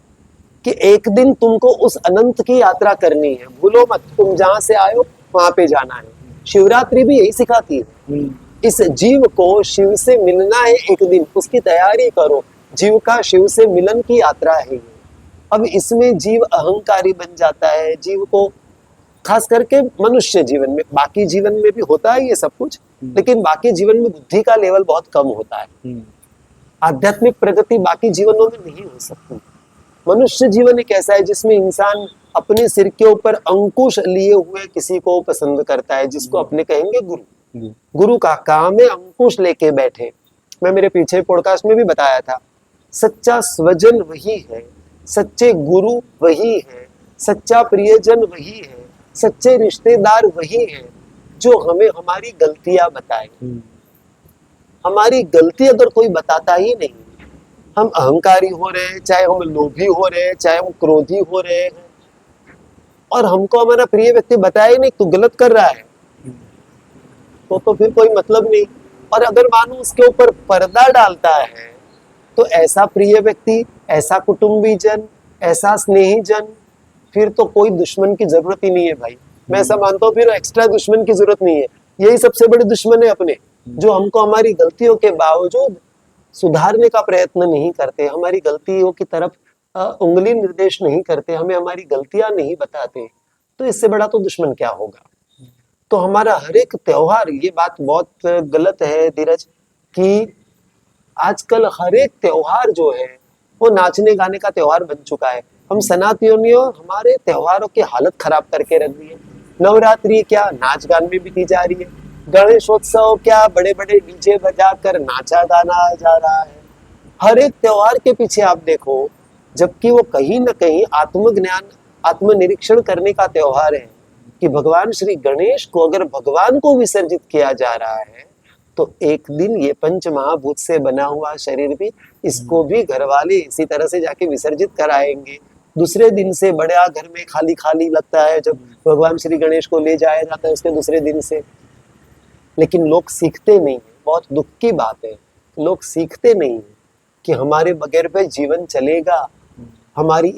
कि एक दिन तुमको उस अनंत की यात्रा करनी है, भूलो मत, तुम जहां से आए हो वहां पे जाना है। शिवरात्रि भी यही सिखाती है, इस जीव को शिव से मिलना है एक दिन, उसकी तैयारी करो। जीव का शिव से मिलन की यात्रा है। अब इसमें जीव अहंकारी बन जाता है, जीव को खास करके मनुष्य जीवन में, बाकी जीवन में भी होता है ये सब कुछ, लेकिन बाकी जीवन में बुद्धि का लेवल बहुत कम होता है। आध्यात्मिक प्रगति बाकी जीवनों में नहीं हो सकती। मनुष्य जीवन एक ऐसा है जिसमें इंसान अपने सिर के ऊपर अंकुश लिए हुए किसी को पसंद करता है, जिसको अपने कहेंगे गुरु। गुरु का काम है अंकुश लेके बैठे। मैं मेरे पीछे पॉडकास्ट में भी बताया था, सच्चा स्वजन वही है, सच्चे गुरु वही है, सच्चा प्रियजन वही है, सच्चे रिश्तेदार वही है जो हमें हमारी गलतियां बताए। हमारी गलती अगर कोई बताता ही नहीं, हम अहंकारी हो रहे हैं, चाहे हम लोभी हो रहे हैं, चाहे हम क्रोधी हो रहे हैं, और हमको हमारा प्रिय व्यक्ति बताया ही नहीं तू गलत कर रहा है, तो फिर कोई मतलब नहीं। और अगर मानो उसके ऊपर पर्दा डालता है, तो ऐसा प्रिय व्यक्ति, ऐसा कुटुंबी जन, ऐसा स्नेही जन, फिर तो कोई दुश्मन की जरूरत ही नहीं है भाई। मैं ऐसा मानता हूँ, फिर एक्स्ट्रा दुश्मन की जरूरत नहीं है। यही सबसे बड़े दुश्मन है अपने, जो हमको हमारी गलतियों के बावजूद सुधारने का प्रयत्न नहीं करते, हमारी गलतियों की तरफ उंगली निर्देश नहीं करते, हमें हमारी गलतियां नहीं बताते। तो इससे बड़ा तो दुश्मन क्या होगा। तो हमारा हर एक त्योहार, ये बात बहुत गलत है धीरज, कि आजकल हर एक त्योहार जो है वो नाचने गाने का त्योहार बन चुका है। हम सनातनियों हमारे त्योहारों की हालत खराब करके रख दी है। नवरात्रि क्या नाच गान में बीती जा रही है, गणेशोत्सव क्या बड़े बड़े डीजे बजाकर नाचा गाना जा रहा है। हर एक त्योहार के पीछे आप देखो, जबकि वो कहीं ना कहीं आत्मज्ञान, आत्मनिरीक्षण करने का त्योहार है, कि भगवान श्री गणेश को अगर भगवान को विसर्जित किया जा रहा है तो एक दिन ये पंच महाभूत से बना हुआ शरीर भी, इसको भी घर वाले इसी तरह से जाके विसर्जित कराएंगे। दूसरे दिन से बड़ा घर में खाली खाली लगता है जब भगवान श्री गणेश को ले जाया जाता है उसके दूसरे दिन से। लेकिन लोग सीखते नहीं है, बहुत दुख की बात है, लोग सीखते नहीं है कि हमारे बगैर पे जीवन चलेगा, हमारी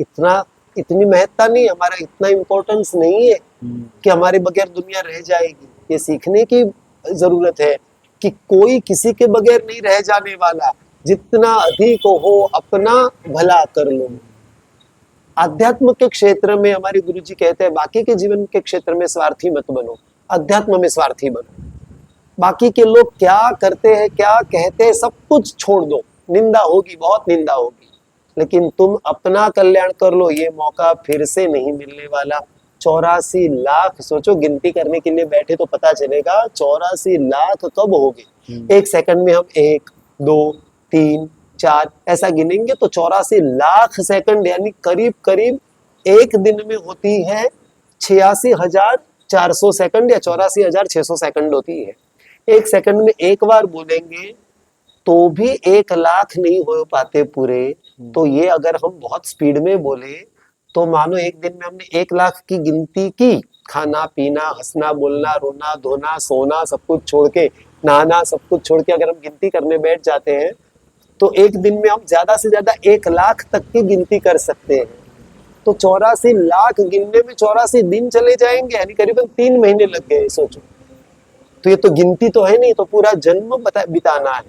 इतनी महत्ता नहीं, हमारा इतना इम्पोर्टेंस नहीं है कि हमारे बगैर दुनिया रह जाएगी। ये सीखने की जरूरत है कि कोई किसी के बगैर नहीं रह जाने वाला, जितना अधिक हो अपना भला कर लो। अध्यात्म के क्षेत्र में हमारे गुरुजी कहते हैं बाकी के जीवन के क्षेत्र में स्वार्थी मत बनो, अध्यात्म में स्वार्थी बनो। बाकी के लोग क्या करते हैं क्या कहते हैं सब कुछ छोड़ दो, निंदा होगी, बहुत निंदा होगी, लेकिन तुम अपना कल्याण कर लो, ये मौका फिर से नहीं मिलने वाला। 84 लाख, सोचो गिनती करने के लिए बैठे तो पता चलेगा 84 लाख कब होगे। एक सेकंड में हम 1 2 3 4 ऐसा गिनेंगे तो 84 लाख सेकंड, यानी करीब करीब एक दिन में होती है 86,400 सेकंड या 84,600 सेकंड होती है। एक सेकंड में एक बार बोलेंगे तो भी 1 लाख नहीं हो पाते पूरे। तो ये अगर हम बहुत स्पीड में बोले तो मानो एक दिन में हमने 1 लाख की गिनती की, खाना पीना हंसना बोलना रोना धोना सोना सब कुछ छोड़ के, नहाना सब कुछ छोड़ के अगर हम गिनती करने बैठ जाते हैं तो एक दिन में हम ज्यादा से ज्यादा 1 लाख तक की गिनती कर सकते हैं। तो 84 लाख गिनने में 84 दिन चले जाएंगे, यानी करीबन 3 महीने लग गए। सोचो, तो ये तो गिनती तो है नहीं, तो पूरा जन्म बिताना है।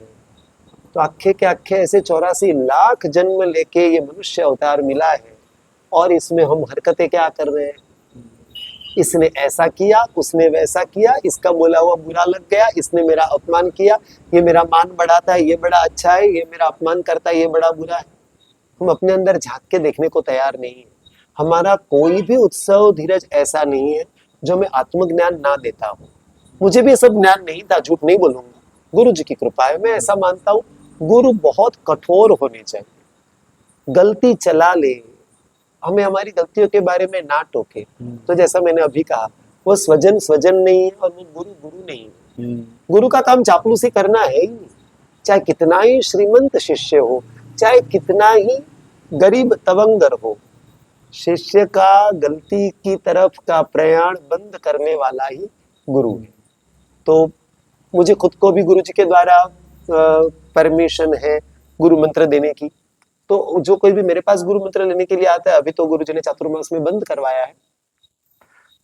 तो अक्खे के अक्खे ऐसे 84 लाख जन्म लेके ये मनुष्य अवतार मिला है, और इसमें हम हरकतें क्या कर रहे हैं? इसने ऐसा किया, उसने वैसा किया, इसका बोला हुआ बुरा लग गया, इसने मेरा अपमान किया, ये मेरा मान बढ़ाता है, ये बड़ा अच्छा है, ये मेरा अपमान करता है, ये बड़ा बुरा है। हम अपने अंदर झांक के देखने को तैयार नहीं है। हमारा कोई भी उत्सव धीरज ऐसा नहीं है जो मैं आत्मज्ञान ना देता हूँ। मुझे भी ये सब ज्ञान नहीं था, झूठ नहीं बोलूंगा, गुरु जी की कृपा है। मैं ऐसा मानता हूँ गुरु बहुत कठोर होने चाहिए। गलती चला ले, हमें हमारी गलतियों के बारे में ना टोके। तो जैसा मैंने अभी कहा, वो स्वजन स्वजन नहीं है और वो गुरु गुरु नहीं है। गुरु का काम चापलूसी करना है ही नहीं, चाहे कितना ही श्रीमंत शिष्य हो, चाहे कितना ही गरीब तवंगर हो। शिष्य का गलती की तरफ का प्रयाण बंद करने वाला ही गुरु है। तो मुझे खुद को भी गुरु जी के द्वारा परमिशन है गुरु मंत्र देने की। तो जो कोई भी मेरे पास गुरु मंत्र लेने के लिए आता है, अभी तो गुरु जी ने चातुर्मास में बंद करवाया है,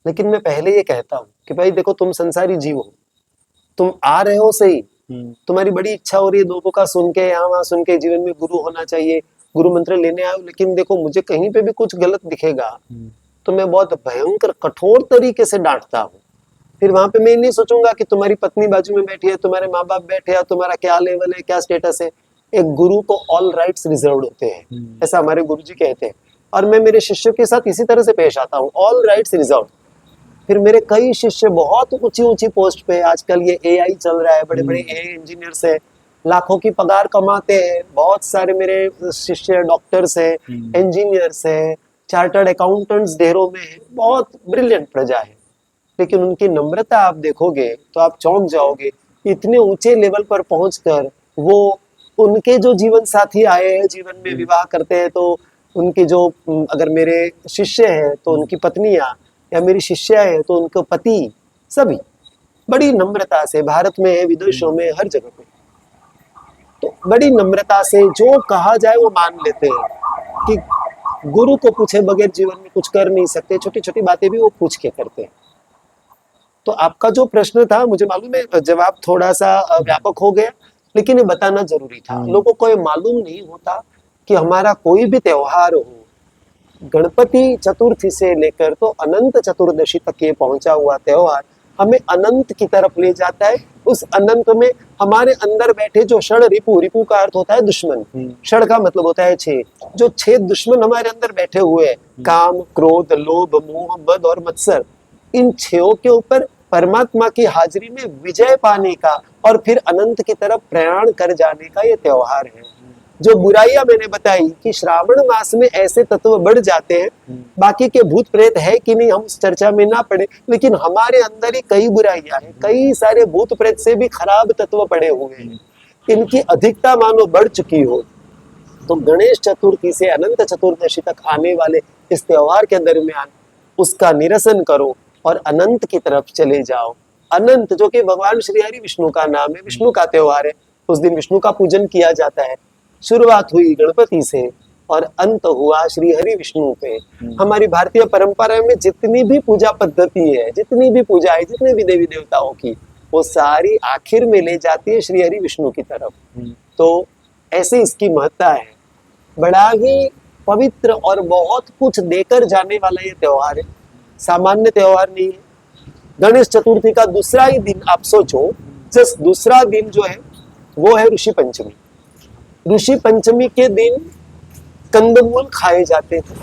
लेकिन मैं पहले ये कहता हूँ कि भाई देखो, तुम संसारी जीव हो, तुम आ रहे हो सही, तुम्हारी बड़ी इच्छा हो रही है लोगों का सुन के, यहाँ वहां सुन के जीवन में गुरु होना चाहिए, गुरु मंत्र लेने आए हो, लेकिन देखो मुझे कहीं पे भी कुछ गलत दिखेगा तो मैं बहुत भयंकर कठोर तरीके से डांटता हूँ। फिर वहां पे मैं नहीं सोचूंगा कि तुम्हारी पत्नी बाजू में बैठी है, तुम्हारे माँ बाप बैठे हैं, तुम्हारा क्या लेवल है, क्या स्टेटस है। एक गुरु को ऑल राइट्स रिजर्व्ड होते हैं, ऐसा हमारे गुरु जी कहते हैं, और मैं मेरे शिष्यों के साथ इसी तरह से पेश आता हूँ, ऑल राइट्स रिजर्व्ड। फिर मेरे कई शिष्य बहुत ऊंची ऊंची पोस्ट पे, आजकल ये एआई चल रहा है, बड़े बड़े एआई इंजीनियर्स हैं, लाखों की पगार कमाते हैं। बहुत सारे मेरे शिष्य डॉक्टर्स हैं, इंजीनियर्स हैं, चार्टर्ड अकाउंटेंट्स ढेरों में है, बहुत ब्रिलियंट प्रजा है। लेकिन उनकी नम्रता आप देखोगे तो आप चौंक जाओगे। इतने ऊंचे लेवल पर पहुंचकर वो, उनके जो जीवन साथी आए हैं, जीवन में विवाह करते हैं, तो उनके जो, अगर मेरे शिष्य हैं तो उनकी पत्नियां, या मेरी शिष्या है तो उनके पति, सभी बड़ी नम्रता से, भारत में है, विदेशों में, हर जगह पे, तो बड़ी नम्रता से जो कहा जाए वो मान लेते हैं कि गुरु को पूछे बगैर जीवन में कुछ कर नहीं सकते। छोटी छोटी बातें भी वो पूछ के करते हैं। तो आपका जो प्रश्न था, मुझे मालूम है जवाब थोड़ा सा व्यापक हो गया, लेकिन ये बताना जरूरी था। लोगों को ये मालूम नहीं होता कि हमारा कोई भी त्योहार हो, गणपति चतुर्थी से लेकर तो अनंत चतुर्दशी तक ये पहुंचा हुआ त्योहार हमें अनंत की तरफ ले जाता है। उस अनंत में हमारे अंदर बैठे जो षड रिपु, रिपु का अर्थ होता है दुश्मन, षड का मतलब होता है 6, जो 6 दुश्मन हमारे अंदर बैठे हुए हैं, काम क्रोध लोभ मोह मद और मत्सर, इन 6 के ऊपर परमात्मा की हाजिरी में विजय पाने का और फिर अनंत की तरफ प्रयाण कर जाने का ये त्योहार है। जो बुराइयां मैंने बताई कि श्रावण मास में ऐसे तत्व बढ़ जाते हैं, बाकी के भूत प्रेत है कि नहीं हम उस चर्चा में ना पड़े, लेकिन हमारे अंदर ही कई बुराइयां हैं, कई सारे भूत प्रेत से भी खराब तत्व पड़े हुए हैं, इनकी अधिकता मानो बढ़ चुकी हो। तो गणेश चतुर्थी से अनंत चतुर्दशी तक आने वाले इस त्योहार के दरमियान उसका निरसन करो और अनंत की तरफ चले जाओ। अनंत जो कि भगवान श्री हरि विष्णु का नाम है, विष्णु का त्योहार है, उस दिन विष्णु का पूजन किया जाता है। शुरुआत हुई गणपति से और अंत हुआ श्री हरि विष्णु पे। हमारी भारतीय परंपरा में जितनी भी पूजा पद्धति है, जितनी भी पूजा है, जितने भी देवी देवताओं की, वो सारी आखिर में ले जाती है श्री हरि विष्णु की तरफ। तो ऐसे इसकी महत्ता है, बड़ा ही पवित्र और बहुत कुछ देकर जाने वाला ये त्योहार है, सामान्य त्योहार नहीं है। गणेश चतुर्थी का दूसरा ही दिन आप सोचो, जस्ट दूसरा दिन जो है वो है ऋषि पंचमी। ऋषि पंचमी के दिन कंदमूल खाए जाते थे,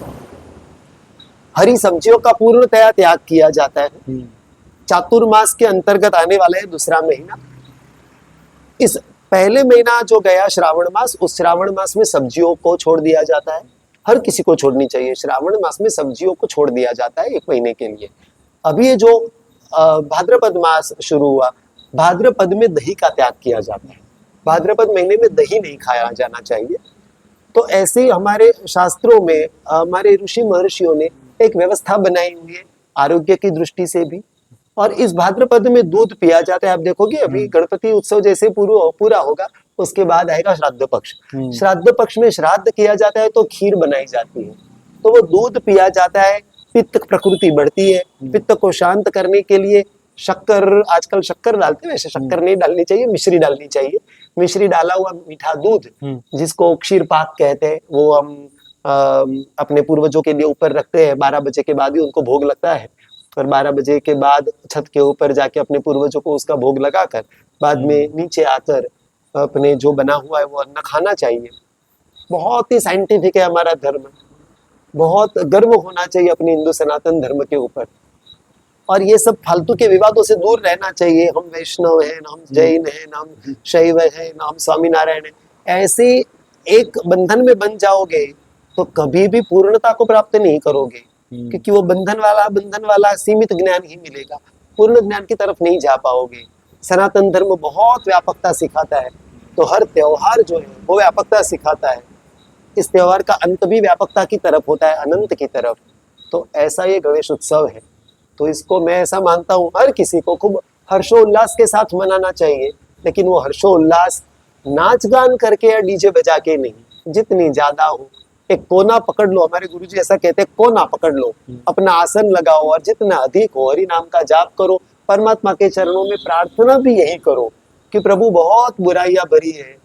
हरी सब्जियों का पूर्णतया त्याग किया जाता है। चातुर्मास के अंतर्गत आने वाला है दूसरा महीना। इस पहले महीना जो गया श्रावण मास, उस श्रावण मास में सब्जियों को छोड़ दिया जाता है, हर किसी को छोड़नी चाहिए। श्रावण मास में सब्जियों को छोड़ दिया जाता है 1 महीने के लिए। अभी ये जो भाद्रपद मास शुरू हुआ, भाद्रपद में दही का त्याग किया जाता है, भाद्रपद महीने में दही नहीं खाया जाना चाहिए। तो ऐसे ही हमारे शास्त्रों में हमारे ऋषि महर्षियों ने एक व्यवस्था बनाई हुई है आरोग्य की दृष्टि से भी। और इस भाद्रपद में दूध पिया जाता है। आप देखोगे अभी गणपति उत्सव जैसे पूरा होगा, उसके बाद आएगा श्राद्ध पक्ष। श्राद्ध पक्ष में श्राद्ध किया जाता है तो खीर बनाई जाती है, तो वो दूध पिया जाता है। पित्त प्रकृति बढ़ती है, पित्त को शांत करने के लिए शक्कर, आजकल शक्कर डालते हैं, वैसे शक्कर नहीं डालनी चाहिए, मिश्री डालनी चाहिए। मिश्री डाला हुआ मीठा दूध, जिसको क्षीर पाक कहते हैं, वो हम अपने पूर्वजों के लिए ऊपर रखते हैं। 12 बजे के बाद ही उनको भोग लगता है, और 12 बजे के बाद छत के ऊपर जाके अपने पूर्वजों को उसका भोग लगाकर बाद में नीचे आकर अपने जो बना हुआ है वो अन्न खाना चाहिए। बहुत ही साइंटिफिक है हमारा धर्म, बहुत गर्व होना चाहिए अपने हिंदू सनातन धर्म के ऊपर। और ये सब फालतू के विवादों से दूर रहना चाहिए। हम वैष्णव हैं, ना हम जैन हैं, ना हम शैव हैं, ना हम स्वामीनारायण हैं। ऐसे एक बंधन में बन जाओगे तो कभी भी पूर्णता को प्राप्त नहीं करोगे, क्योंकि वो बंधन वाला सीमित ज्ञान ही मिलेगा, पूर्ण ज्ञान की तरफ नहीं जा पाओगे। सनातन धर्म बहुत व्यापकता सिखाता है, तो हर त्योहार जो है वो व्यापकता सिखाता है। इस त्योहार का अंत भी व्यापकता की तरफ होता है, अनंत की तरफ। तो ऐसा ये गणेश उत्सव है। तो इसको मैं ऐसा मानता हूँ, हर किसी को खूब हर्षोल्लास के साथ मनाना चाहिए, लेकिन वो हर्षोल्लास नाच गान करके या डीजे बजा के नहीं। जितनी ज्यादा हो, एक कोना पकड़ लो, हमारे गुरुजी ऐसा कहते हैं, कोना पकड़ लो, अपना आसन लगाओ और जितना अधिक हो हरि नाम का जाप करो। परमात्मा के चरणों में प्रार्थना भी यही करो कि प्रभु बहुत बुराइयां भरी है,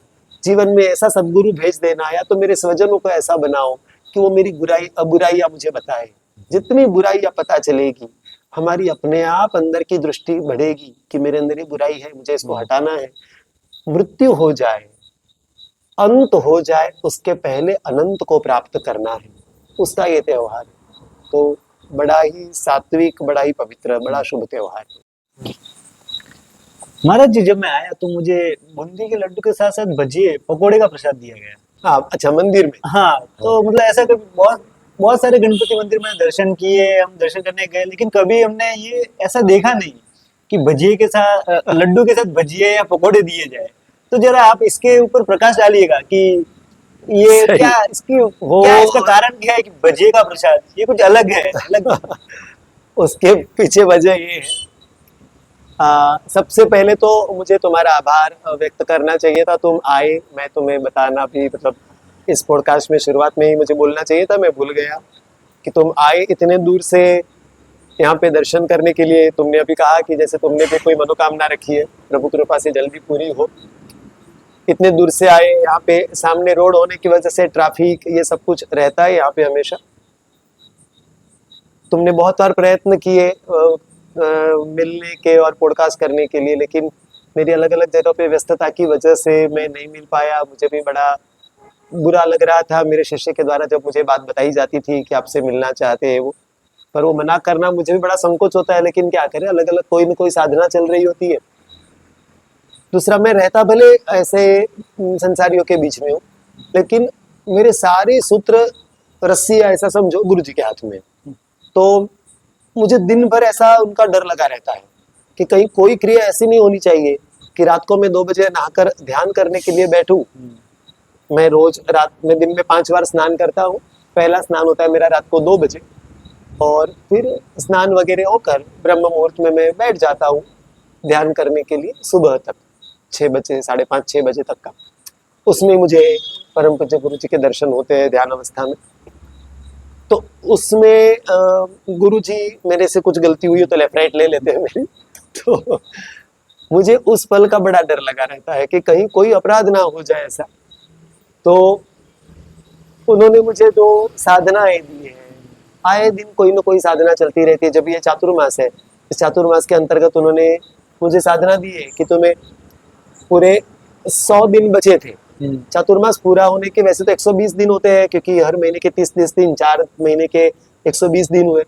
जीवन में ऐसा सदगुरु भेज देना, या तो मेरे स्वजनों को ऐसा बनाओ कि वो मेरी बुराइयां मुझे बताए। जितनी बुराइयां पता चलेगी, हमारी अपने आप अंदर की दृष्टि बढ़ेगी कि मेरे अंदर ये बुराई है, मुझे इसको हटाना है। मृत्यु हो जाए, अंत हो जाए, उसके पहले अनंत को प्राप्त करना है, उसका ये त्योहार है। तो बड़ा ही सात्विक, बड़ा ही पवित्र, बड़ा शुभ त्योहार है। महाराज जी, जब मैं आया तो मुझे बूंदी के लड्डू के साथ साथ भजिए पकोड़े का प्रसाद दिया गया। हाँ, अच्छा, मंदिर में। हाँ, तो मतलब ऐसा कभी बहुत सारे गणपति मंदिर में दर्शन किए, हम दर्शन करने गए, लेकिन कभी हमने ये ऐसा देखा नहीं कि भजिए के साथ लड्डू के साथ भजिए या पकोड़े दिए जाए। तो जरा आप इसके ऊपर प्रकाश डालिएगा कि ये क्या, इसका कारण क्या है कि भजिए का प्रसाद ये कुछ अलग है, अलग। उसके पीछे वजह ये है, सबसे पहले तो मुझे तुम्हारा आभार व्यक्त करना चाहिए था। तुम आए, मैं तुम्हें बताना भी, मतलब इस पॉडकास्ट में शुरुआत में ही मुझे बोलना चाहिए था, मैं भूल गया कि तुम आए इतने दूर से यहाँ पे दर्शन करने के लिए। तुमने अभी कहा कि जैसे तुमने भी कोई मनोकामना रखी है, प्रभु कृपा से जल्दी पूरी हो। इतने दूर से आए, यहाँ पे सामने रोड होने की वजह से ट्रैफिक ये सब कुछ रहता है यहाँ पे हमेशा। तुमने बहुत बार प्रयत्न किए मिलने के और पॉडकास्ट करने के लिए, लेकिन मेरी अलग अलग जगह पे व्यस्तता की वजह से मैं नहीं मिल पाया। मुझे भी बड़ा बुरा लग रहा था मेरे शिष्य के द्वारा जब मुझे बात बताई जाती थी कि आपसे मिलना चाहते हैं वो, पर वो मना करना मुझे भी बड़ा संकोच होता है, लेकिन क्या करें, अलग अलग कोई न कोई साधना चल रही होती है। दूसरा, मैं रहता भले ऐसे संसारियों के बीच में हूँ, लेकिन मेरे सारे सूत्र, रस्सियाँ ऐसा समझो गुरु जी के हाथ में। तो मुझे दिन भर ऐसा उनका डर लगा रहता है कि कहीं कोई क्रिया ऐसी नहीं होनी चाहिए कि रात को मैं 2 बजे नहाकर ध्यान करने के लिए बैठूं। मैं रोज रात में दिन में 5 बार स्नान करता हूँ। पहला स्नान होता है मेरा रात को 2 बजे, और फिर स्नान वगैरह होकर ब्रह्म मुहूर्त में मैं बैठ जाता हूँ ध्यान करने के लिए सुबह तक, 6 बजे, 5:30, 6 बजे तक का। उसमें मुझे परम पूज्य गुरु जी के दर्शन होते हैं ध्यान अवस्था में। तो उसमें गुरु जी मेरे से कुछ गलती हुई हो तो लेफ्ट राइट ले लेते हैं मेरी। तो मुझे उस पल का बड़ा डर लगा रहता है कि कहीं कोई अपराध ना हो जाए ऐसा। तो उन्होंने मुझे जो साधनाएं दी है, आए दिन कोई ना कोई साधना चलती रहती है। जब ये चातुर्मास है, इस चातुर्मास के अंतर्गत उन्होंने मुझे साधना दी है कि तुम्हें पूरे 100 दिन बचे थे चातुर्मास पूरा होने के। वैसे तो 120 दिन होते हैं क्योंकि हर महीने के 30 दिन, 4 महीने के 120 दिन हुए,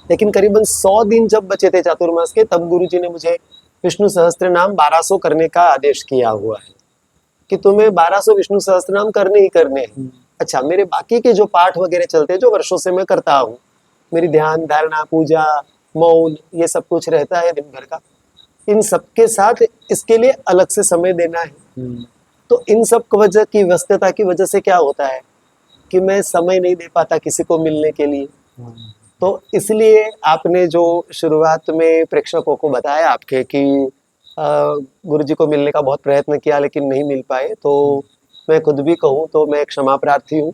लेकिन करीबन 100 दिन जब बचे थे चातुर्मास के, तब गुरु जी ने मुझे विष्णु सहस्त्र नाम 1200 करने का आदेश किया हुआ है कि तुम्हें 1200 विष्णु सहस्त्र नाम करने ही करने हैं। अच्छा, मेरे बाकी के जो पाठ वगैरह चलते हैं जो वर्षों से मैं करता हूँ, मेरी ध्यान धारणा पूजा मौन ये सब कुछ रहता है दिन भर का, इन सबके साथ इसके लिए अलग से समय देना है। तो इन सब वजह की व्यस्तता की वजह से क्या होता है कि मैं समय नहीं दे पाता किसी को मिलने के लिए। तो इसलिए आपने जो शुरुआत में प्रेक्षकों को बताया आपके कि गुरु जी को मिलने का बहुत प्रयत्न किया लेकिन नहीं मिल पाए, तो मैं खुद भी कहूँ तो मैं क्षमा प्रार्थी हूँ।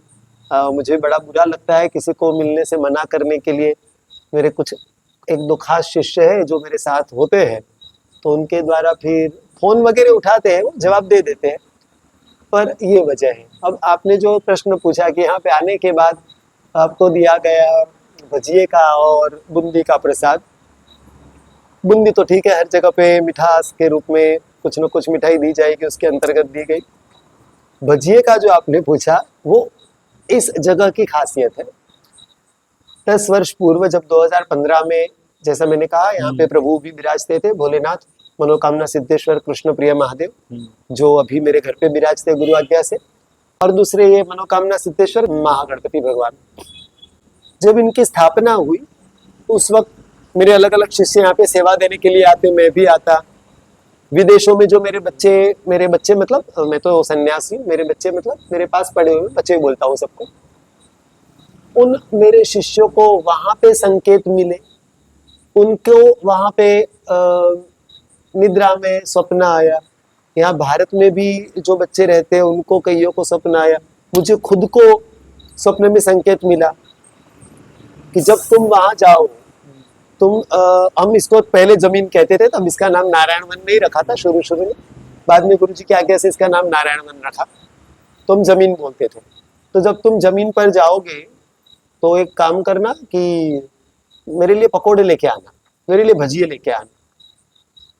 मुझे बड़ा बुरा लगता है किसी को मिलने से मना करने के लिए। मेरे कुछ 1-2 खास शिष्य हैं जो मेरे साथ होते हैं, तो उनके द्वारा फिर फोन वगैरह उठाते हैं, वो जवाब दे देते हैं, पर ये वजह है। अब आपने जो प्रश्न पूछा कि यहाँ पे आने के बाद आपको दिया गया भजिए का और बूंदी का प्रसाद। बूंदी तो ठीक है, हर जगह पे मिठास के रूप में कुछ न कुछ मिठाई दी जाएगी, उसके अंतर्गत दी गई। भजिए का जो आपने पूछा वो इस जगह की खासियत है। 10 वर्ष पूर्व जब 2015 में, जैसा मैंने कहा, यहाँ पे प्रभु भी विराजते थे, भोलेनाथ मनोकामना सिद्धेश्वर कृष्ण प्रिय महादेव, जो अभी मेरे घर पे विराजते गुरु आज्ञा से, और दूसरे ये मनोकामना सिद्धेश्वर महागणपति भगवान। जब इनकी स्थापना हुई उस वक्त मेरे अलग अलग शिष्य यहाँ पे सेवा देने के लिए आते, मैं भी आता। विदेशों में जो मेरे बच्चे मतलब, मैं तो सन्यासी, मेरे बच्चे मतलब मेरे पास पड़े हुए बच्चे बोलता हूँ सबको, उन मेरे शिष्यों को वहां पे संकेत मिले, उनको वहां पे निद्रा में स्वप्न आया। यहाँ भारत में भी जो बच्चे रहते हैं उनको कईयों को स्वप्न आया। मुझे खुद को स्वप्न में संकेत मिला कि जब तुम वहां जाओ, तुम हम इसको पहले जमीन कहते थे, तब इसका नाम नारायण वन नहीं रखा था शुरू में, बाद में गुरु जी की आज्ञा से इसका नाम नारायण वन रखा, तो हम जमीन बोलते थे। तो जब तुम जमीन पर जाओगे तो एक काम करना कि मेरे लिए पकोड़े लेके आना, मेरे लिए भजिए लेके आना,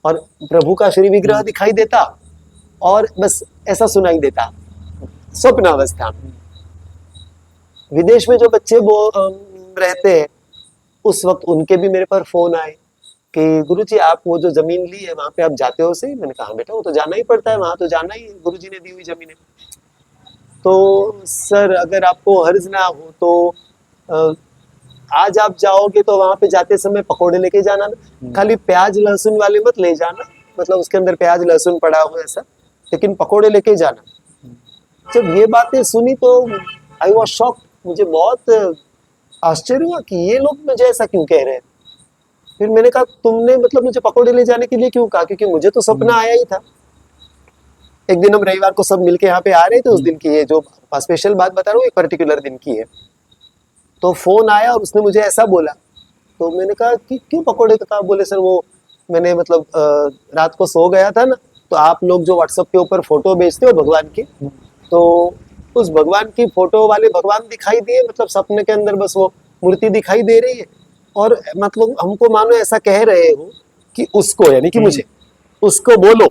और प्रभु का श्री विग्रह दिखाई देता और बस ऐसा सुनाई देता स्वप्न अवस्था में। विदेश में जो बच्चे रहते हैं उस वक्त उनके भी मेरे पर फोन आए कि गुरु जी आप वो जो जमीन ली है वहां पे आप जाते हो सही? मैंने कहा बेटा वो तो जाना ही पड़ता है, वहां तो जाना ही, गुरु जी ने दी हुई जमीन है। तो सर अगर आपको हर्ज ना हो तो आज आप जाओगे तो वहां पे जाते समय पकोड़े लेके जाना ना, खाली प्याज लहसुन वाले मत ले जाना, मतलब उसके अंदर प्याज लहसुन पड़ा हो ऐसा, लेकिन पकोड़े लेके जाना। जब ये बातें सुनी तो आई वॉज शॉक्ड, मुझे बहुत आश्चर्य हुआ कि ये लोग मुझे ऐसा क्यों कह रहे हैं। फिर मैंने कहा तुमने मतलब मुझे पकोड़े ले जाने के लिए क्यों कहा? क्योंकि मुझे तो सपना आया ही था। एक दिन हम रविवार को सब मिलके यहाँ पे आ रहे थे, उस दिन की है जो स्पेशल बात बता रहा हूँ, एक पर्टिकुलर दिन की है। तो फोन आया और उसने मुझे ऐसा बोला, तो मैंने कहा कि क्यों पकोड़े? तो कहा, बोले सर वो मैंने मतलब रात को सो गया था ना, तो आप लोग जो व्हाट्सएप के ऊपर फोटो भेजते हो भगवान की, तो उस भगवान की फोटो वाले भगवान दिखाई दिए, मतलब सपने के अंदर बस वो मूर्ति दिखाई दे रही है, और मतलब हमको मानो ऐसा कह रहे हो कि उसको, यानी कि मुझे, उसको बोलो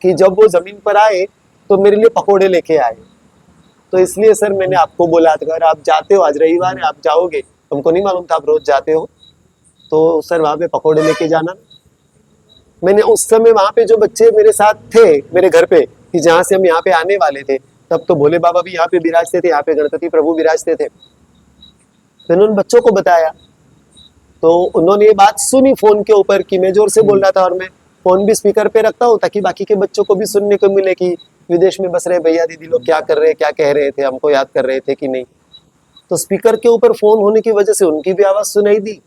कि जब वो जमीन पर आए तो मेरे लिए पकोड़े लेके आए। तो इसलिए सर मैंने आपको बोला था, अगर आप जाते हो, आज रविवार है, आप जाओगे, हमको नहीं मालूम था आप रोज जाते हो, तो सर वहां पे पकोड़े लेके जाना। मैंने उस समय वहां पे जो बच्चे मेरे साथ थे मेरे घर पे, कि जहाँ से हम यहाँ पे आने वाले थे, तब तो भोले बाबा भी यहाँ पे विराजते थे, यहाँ पे गणपति प्रभु विराजते थे। तो उन्होंने बच्चों को बताया, तो उन्होंने ये बात सुनी फोन के ऊपर कि मैं जोर से बोल रहा था और मैं फोन भी स्पीकर पे रखता हूँ ताकि बाकी के बच्चों को भी सुनने को मिले कि विदेश में बस रहे भैया दीदी लोग क्या कर रहे हैं, क्या कह रहे थे, हमको याद कर रहे थे कि नहीं। तो स्पीकर के ऊपर फोन होने की वजह से उनकी भी आवाज सुनाई दी।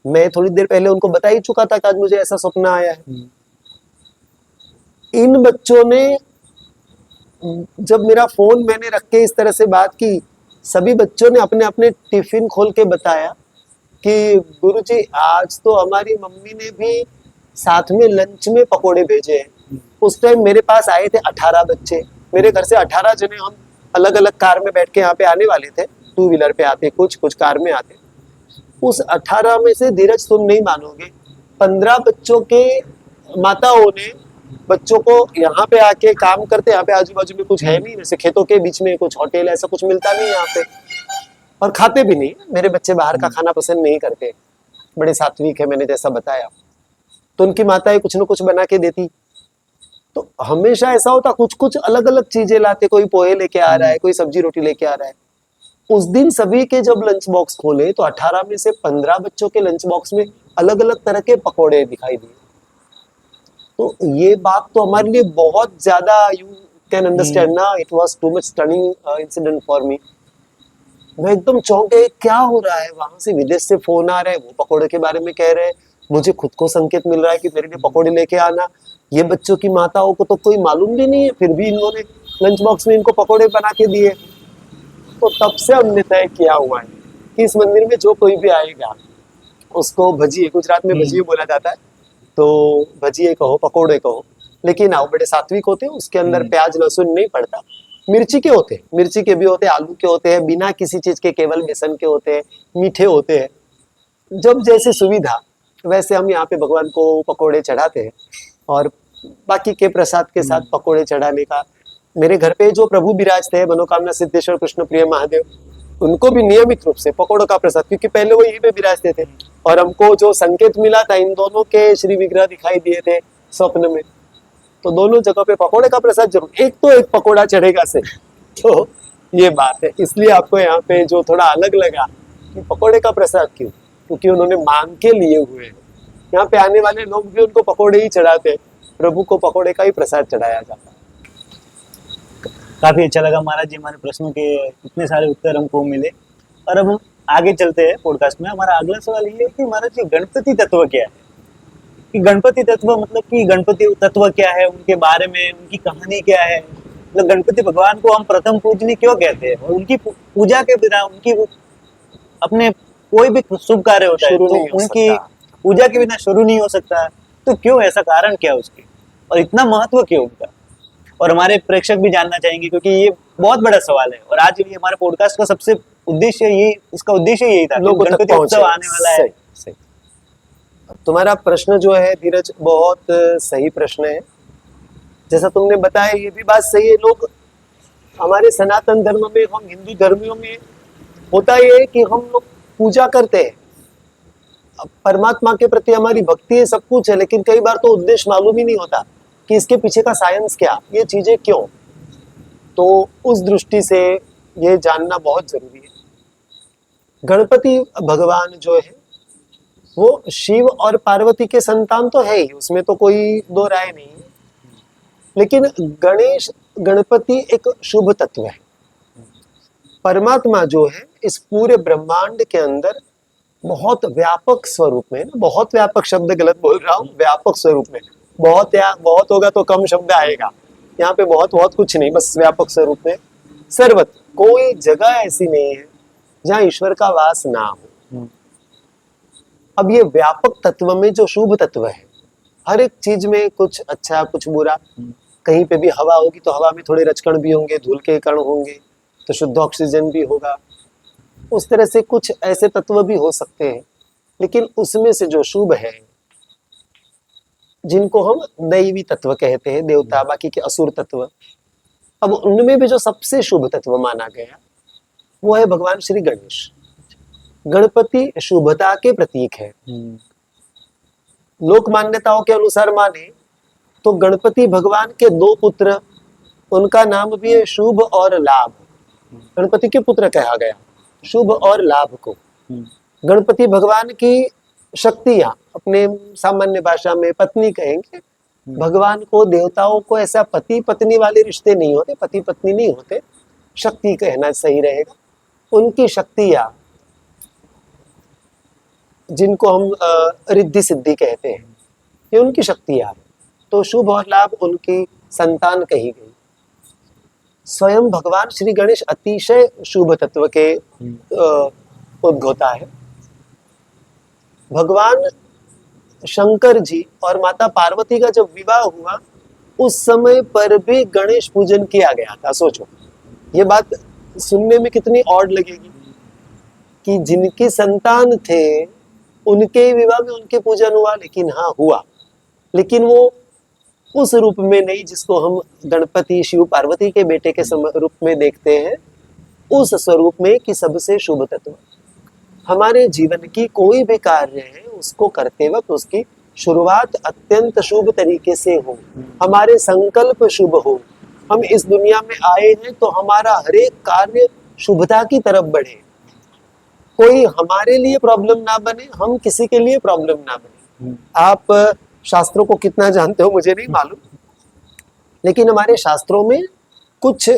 मैं थोड़ी देर पहले उनको बता ही चुका था कि आज मुझे ऐसा सपना आया है। इन बच्चों ने जब मेरा फोन मैंने रख के इस तरह से बात की, सभी बच्चों ने अपने अपने टिफिन खोल के बताया कि गुरुजी आज तो हमारी मम्मी ने भी साथ में लंच में पकोड़े भेजे हैं। उस टाइम मेरे पास आए थे 18 बच्चे, मेरे घर से 18 जने हम अलग अलग कार में बैठ के यहाँ पे आने वाले थे। 2 व्हीलर पे आते, कुछ कार में आते। उस 18 में से धीरज तुम नहीं मानोगे, 15 बच्चों के माताओं ने बच्चों को यहाँ पे आके काम करते, यहाँ पे आजू बाजू में कुछ है नहीं, जैसे खेतों के बीच में कुछ होटल ऐसा कुछ मिलता नहीं यहाँ पे, और खाते भी नहीं। मेरे बच्चे बाहर का खाना पसंद नहीं करते, बड़े सात्विक है मैंने जैसा बताया। तो उनकी माताएं कुछ न कुछ बना के देती। तो हमेशा ऐसा होता, कुछ कुछ अलग अलग चीजें लाते, कोई पोहे लेके आ रहा है, कोई सब्जी रोटी लेके आ रहा है। उस दिन सभी के जब लंच बॉक्स खोले तो 18 में से 15 बच्चों के लंच बॉक्स में अलग अलग तरह के पकोड़े दिखाई दिए। तो ये बात तो हमारे लिए बहुत ज्यादा, यू कैन अंडरस्टैंड ना, it was too much stunning incident for me. मैं एकदम चौंक गया, क्या हो रहा है। वहां से विदेश से फोन आ रहा है, वो पकोड़े के बारे में कह रहे हैं, मुझे खुद को संकेत मिल रहा है कि मेरे लिए पकोड़े लेके आना। ये बच्चों की माताओं को तो कोई मालूम भी नहीं है, फिर भी इन्होंने लंच बॉक्स में इनको पकोड़े बना के दिए। तो तब से हमने तय किया हुआ है कि इस मंदिर में जो कोई भी आएगा उसको भजिए, गुजरात में भजिए बोला जाता है, तो भजिए कहो, पकोड़े कहो, लेकिन आओ बड़े सात्विक होते हैं, उसके अंदर प्याज लहसुन नहीं पड़ता। मिर्ची के होते हैं, मिर्ची के भी होते हैं, आलू के होते हैं, बिना किसी चीज के केवल बेसन के होते हैं, मीठे होते हैं। जब जैसे सुविधा वैसे हम यहाँ पे भगवान को पकोड़े चढ़ाते हैं, और बाकी के प्रसाद के साथ पकोड़े चढ़ाने का। मेरे घर पे जो प्रभु विराजते हैं, मनोकामना सिद्धेश्वर कृष्ण प्रिय महादेव, उनको भी नियमित रूप से पकोड़ों का प्रसाद, क्योंकि पहले वो यहीं पे विराजते थे, और हमको जो संकेत मिला था, इन दोनों के श्री विग्रह दिखाई दिए थे स्वप्न में, तो दोनों जगह पे पकोड़े का प्रसाद जरूर, एक तो एक पकोड़ा चढ़ेगा से। तो ये बात है, इसलिए आपको यहाँ पे जो थोड़ा अलग लगा कि पकोड़े का प्रसाद क्यों, क्योंकि उन्होंने मांग के लिए हुए हैं। यहाँ पे आने वाले लोग भी उनको पकोड़े ही चढ़ाते हैं, प्रभु को पकोड़े का ही प्रसाद चढ़ाया जाता है। काफी अच्छा लगा महाराज जी, हमारे प्रश्नों के इतने सारे उत्तर हमको मिले। और अब हम आगे चलते हैं पॉडकास्ट में। हमारा अगला सवाल ये है कि महाराज जी गणपति तत्व क्या है, कि गणपति तत्व मतलब कि गणपति तत्व क्या है, उनके बारे में उनकी कहानी क्या है, मतलब गणपति भगवान को हम प्रथम पूजनीय क्यों कहते हैं, और उनकी पूजा के बिना, उनकी अपने कोई भी शुभ कार्य होता है शुरू तो नहीं हो उनकी सकता। पूजा के बिना शुरू नहीं हो सकता। तो क्यों, ऐसा कारण क्या है उसके, और इतना महत्व क्यों उनका, और हमारे प्रेक्षक भी जानना चाहेंगे, क्योंकि ये बहुत बड़ा सवाल है। और आज ये हमारे पॉडकास्ट का सबसे उद्देश्य यही, इसका उद्देश्य यही था, लोगों तक गणपति पहुंचे। उत्सव आने वाला है। सही, सही। तुम्हारा प्रश्न जो है धीरज, बहुत सही प्रश्न है। जैसा तुमने बताया, ये भी बात सही है। लोग हमारे सनातन धर्म में, हम हिंदू धर्मियों में होता ये है कि हम लोग पूजा करते हैं, अब परमात्मा के प्रति हमारी भक्ति है, सब कुछ है, लेकिन कई बार तो उद्देश्य मालूम ही नहीं होता कि इसके पीछे का साइंस क्या, ये चीजें क्यों। तो उस दृष्टि से ये जानना बहुत जरूरी है। गणपति भगवान जो है वो शिव और पार्वती के संतान तो है ही, उसमें तो कोई दो राय नहीं है, लेकिन गणेश गणपति एक शुभ तत्व है। परमात्मा जो है इस पूरे ब्रह्मांड के अंदर बहुत व्यापक स्वरूप में, बहुत व्यापक शब्द गलत बोल रहा हूँ, व्यापक स्वरूप में, बहुत या बहुत होगा तो कम शब्द आएगा, यहाँ पे बहुत बहुत कुछ नहीं, बस व्यापक स्वरूप में सर्वत्र, कोई जगह ऐसी नहीं है जहाँ ईश्वर का वास ना हो। अब ये व्यापक तत्व में जो शुभ तत्व है, हर एक चीज में कुछ अच्छा कुछ बुरा, कहीं पे भी हवा होगी तो हवा में थोड़े रजकण भी होंगे, धूल के कण होंगे, तो शुद्ध ऑक्सीजन भी होगा। उस तरह से कुछ ऐसे तत्व भी हो सकते हैं, लेकिन उसमें से जो शुभ है, जिनको हम दैवी तत्व कहते हैं, देवता, बाकी के असुर तत्व, अब उनमें भी जो सबसे शुभ तत्व माना गया वो है भगवान श्री गणेश। गणपति शुभता के प्रतीक है। लोक मान्यताओं के अनुसार माने तो गणपति भगवान के दो पुत्र उनका नाम भी है शुभ और लाभ। गणपति के पुत्र कहा गया, शुभ और लाभ को। गणपति भगवान की शक्तियां, अपने सामान्य भाषा में पत्नी कहेंगे। भगवान को, देवताओं को ऐसा पति पत्नी वाले रिश्ते नहीं होते, पति पत्नी नहीं होते, शक्ति कहना सही रहेगा। उनकी शक्तियां, जिनको हम रिद्धि सिद्धि कहते हैं, ये उनकी शक्तियां हैं। तो शुभ और लाभ उनकी संतान कही गई। स्वयं भगवान श्री गणेश अतिशय शुभ तत्व के उद्भवता है। भगवान शंकर जी और माता पार्वती का जब विवाह हुआ, उस समय पर भी गणेश पूजन किया गया था। सोचो, ये बात सुनने में कितनी ऑड लगेगी कि जिनकी संतान थे उनके विवाह में उनके पूजन हुआ, लेकिन हाँ हुआ, लेकिन वो उस रूप में नहीं जिसको हम गणपति शिव पार्वती के बेटे के रूप में देखते हैं, उस स्वरूप में कि सबसे शुभ तत्व। हमारे जीवन की कोई भी कार्य है, उसको करते वक्त उसकी शुरुआत अत्यंत शुभ तरीके से हो, हमारे संकल्प शुभ हो। हम इस दुनिया में आए हैं तो हमारा हर एक कार्य शुभता की तरफ बढ़े, कोई हमारे लिए प्रॉब्लम ना बने, हम किसी के लिए प्रॉब्लम ना बने। आप शास्त्रों को कितना जानते हो मुझे नहीं मालूम, लेकिन हमारे शास्त्रों में कुछ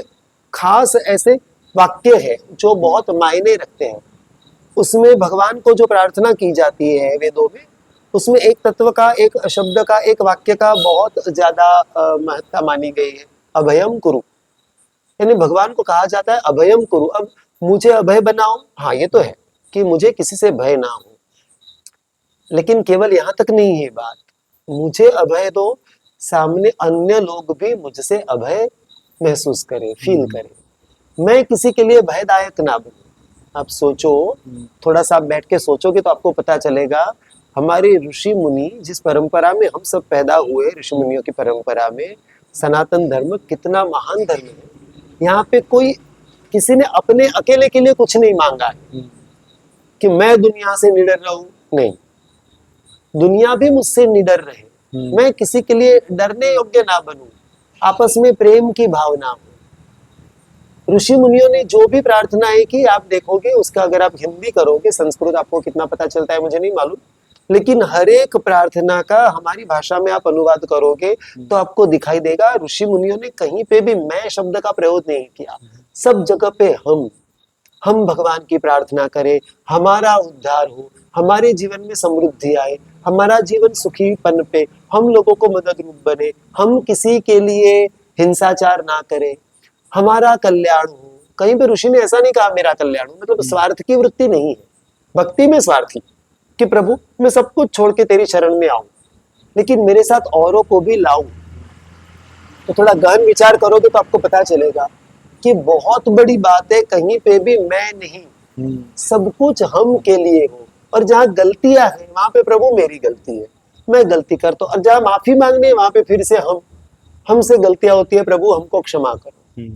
खास ऐसे वाक्य है जो बहुत मायने रखते हैं। उसमें भगवान को जो प्रार्थना की जाती है वेदों में, उसमें एक तत्व का, एक शब्द का, एक वाक्य का बहुत ज्यादा महत्ता मानी गई है, अभयम कुरु। यानी भगवान को कहा जाता है अभयम कुरु, अब मुझे अभय बनाओ। हाँ, ये तो है कि मुझे किसी से भय ना हो, लेकिन केवल यहाँ तक नहीं है बात। मुझे अभय दो, सामने अन्य लोग भी मुझसे अभय महसूस करें, फील करें, मैं किसी के लिए भयदायक ना बनूं। आप सोचो, थोड़ा सा आप बैठ के सोचोगे तो आपको पता चलेगा, हमारे ऋषि मुनि जिस परंपरा में हम सब पैदा हुए, ऋषि मुनियों की परंपरा में, सनातन धर्म कितना महान धर्म है। यहाँ पे कोई, किसी ने अपने अकेले के लिए कुछ नहीं मांगा है कि मैं दुनिया से निडर रहूं, नहीं, दुनिया भी मुझसे निडर रहे, मैं किसी के लिए डरने योग्य ना बनूं, आपस में प्रेम की भावना हो। ऋषि मुनियों ने जो भी प्रार्थनाएं की, आप देखोगे उसका, अगर आप हिंदी करोगे, संस्कृत आपको कितना पता चलता है मुझे नहीं मालूम, लेकिन हर एक प्रार्थना का हमारी भाषा में आप अनुवाद करोगे तो आपको दिखाई देगा ऋषि मुनियों ने कहीं पे भी मैं शब्द का प्रयोग नहीं किया। सब जगह पे हम भगवान की प्रार्थना करें, हमारा उद्धार हो, हमारे जीवन में समृद्धि आए, हमारा जीवन सुखीपन पे, हम लोगों को मदद रूप बने, हम किसी के लिए हिंसाचार ना करें, हमारा कल्याण हो। कहीं पे ऋषि ने ऐसा नहीं कहा मेरा कल्याण हो, मतलब स्वार्थ की वृत्ति नहीं है, भक्ति में स्वार्थी कि प्रभु मैं सब कुछ छोड़ के तेरी शरण में आऊं, लेकिन मेरे साथ औरों को भी लाऊं। तो थोड़ा गहन विचार करोगे तो आपको पता चलेगा कि बहुत बड़ी बात है, कहीं पे भी मैं नहीं, सब कुछ हम के लिए हो। और जहाँ गलतियां हैं वहां पे प्रभु मेरी गलती है, मैं गलती करता हूँ, और जहाँ माफी मांगने वहां पे फिर से हमसे गलतियां होती है, प्रभु हमको क्षमा करो।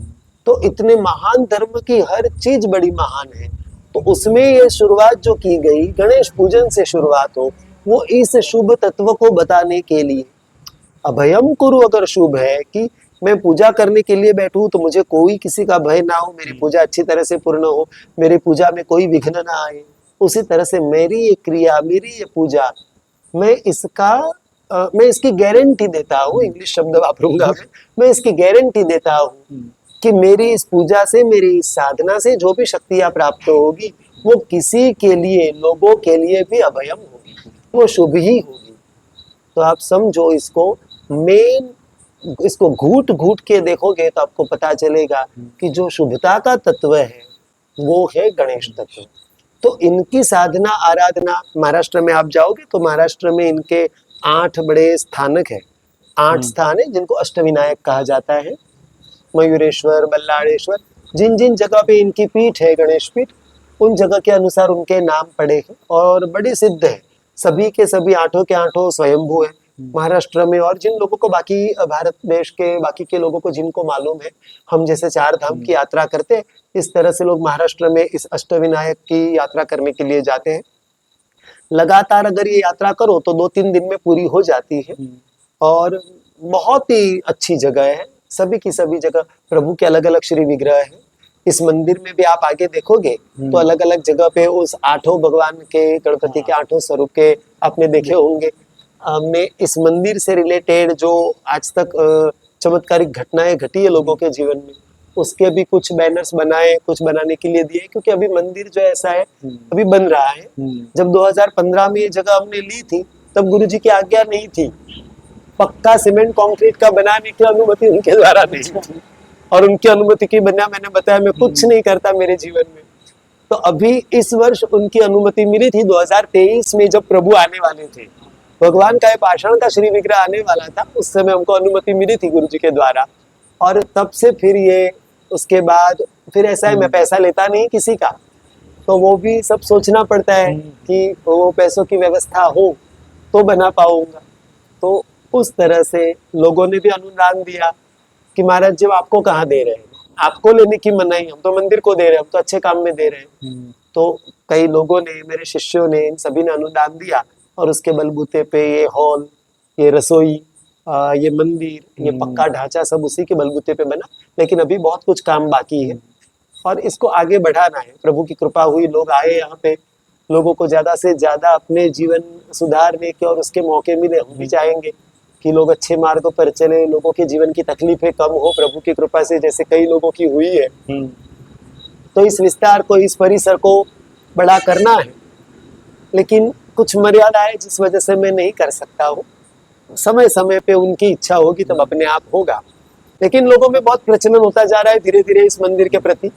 तो इतने महान धर्म की हर चीज बड़ी महान है, तो उसमें ये शुरुआत जो की गई, गणेश पूजन से शुरुआत हो, वो इस शुभ तत्व को बताने के लिए। अभयम कुरु अगर शुभ है कि मैं पूजा करने के लिए बैठूं तो मुझे कोई किसी का भय ना हो, मेरी पूजा अच्छी तरह से पूर्ण हो, मेरी पूजा में कोई विघ्न ना आए, उसी तरह से मेरी ये क्रिया, मेरी ये पूजा, मैं इसकी गारंटी देता हूँ, इंग्लिश शब्द वापरूंगा मैं इसकी गारंटी देता हूँ कि मेरी इस पूजा से, मेरी इस साधना से जो भी शक्तियां प्राप्त होगी वो किसी के लिए, लोगों के लिए भी अभयम होगी, वो शुभ ही होगी। तो आप समझो इसको, इसको घूट घूट के देखोगे तो आपको पता चलेगा कि जो शुभता का तत्व है वो है गणेश तत्व। तो इनकी साधना आराधना, महाराष्ट्र में आप जाओगे तो महाराष्ट्र में इनके 8 बड़े स्थानक है, 8 स्थान है जिनको अष्टविनायक कहा जाता है। मयूरेश्वर, बल्लाळेश्वर, जिन जिन जगह पे इनकी पीठ है, गणेश पीठ, उन जगह के अनुसार उनके नाम पड़े हैं और बड़ी सिद्ध है। सभी के सभी 8 के 8 स्वयंभू है महाराष्ट्र में। और जिन लोगों को, बाकी भारत देश के बाकी के लोगों को जिनको मालूम है, हम जैसे 4 धाम की यात्रा करते हैं, इस तरह से लोग महाराष्ट्र में इस अष्टविनायक की यात्रा करने के लिए जाते हैं। लगातार अगर ये यात्रा करो तो 2-3 दिन में पूरी हो जाती है और बहुत ही अच्छी जगह है, सभी की सभी जगह प्रभु के अलग अलग श्री विग्रह है। इस मंदिर में भी आप आगे देखोगे तो अलग अलग जगह पे उस आठों भगवान के, गणपति के आठों स्वरूप के आपने देखे होंगे। हमने इस मंदिर से रिलेटेड जो आज तक चमत्कारिक घटनाएं घटी है लोगों के जीवन में, उसके भी कुछ बैनर्स बनाए, कुछ बनाने के लिए दिए, क्योंकि अभी मंदिर जो ऐसा है अभी बन रहा है। जब 2015 में ये जगह हमने ली थी तब गुरुजी की आज्ञा नहीं थी, पक्का सीमेंट कंक्रीट का बनाने की अनुमति उनके द्वारा नहीं थी, और उनकी अनुमति के बिना मैंने बताया मैं कुछ नहीं करता मेरे जीवन में। तो अभी इस वर्ष उनकी अनुमति मिली थी 2023 में, जब प्रभु आने वाले थे, भगवान का पाषाण का श्री विग्रह आने वाला था, उस समय हमको अनुमति मिली थी गुरुजी के द्वारा। और तब से फिर ये, उसके बाद फिर ऐसा है, मैं पैसा लेता नहीं किसी का, तो वो भी सब सोचना पड़ता है कि वो पैसों की व्यवस्था हो तो बना पाऊंगा। तो उस तरह से लोगों ने भी अनुदान दिया कि महाराज जी आपको कहाँ दे रहे हैं, आपको लेने की मनाही, हम तो मंदिर को दे रहे हैं, हम तो अच्छे काम में दे रहे हैं। तो कई लोगों ने, मेरे शिष्यों ने, इन सभी ने अनुदान दिया, और उसके बलबूते पे ये हॉल, ये रसोई, ये मंदिर, ये पक्का ढांचा सब उसी के बलबूते पे बना। लेकिन अभी बहुत कुछ काम बाकी है और इसको आगे बढ़ाना है। प्रभु की कृपा हुई, लोग आए यहाँ पे, लोगों को ज्यादा से ज्यादा अपने जीवन सुधारने के और उसके मौके मिले। हम भी चाहेंगे कि लोग अच्छे मार्गों पर चले, लोगों के जीवन की तकलीफें कम हो प्रभु की कृपा से, जैसे कई लोगों की हुई है। तो इस विस्तार को, इस परिसर को बड़ा करना है, लेकिन कुछ मर्यादा है जिस वजह से मैं नहीं कर सकता हूँ। समय समय पे उनकी इच्छा होगी तब अपने आप होगा। लेकिन लोगों में बहुत प्रचलन होता जा रहा है धीरे धीरे इस मंदिर के प्रति।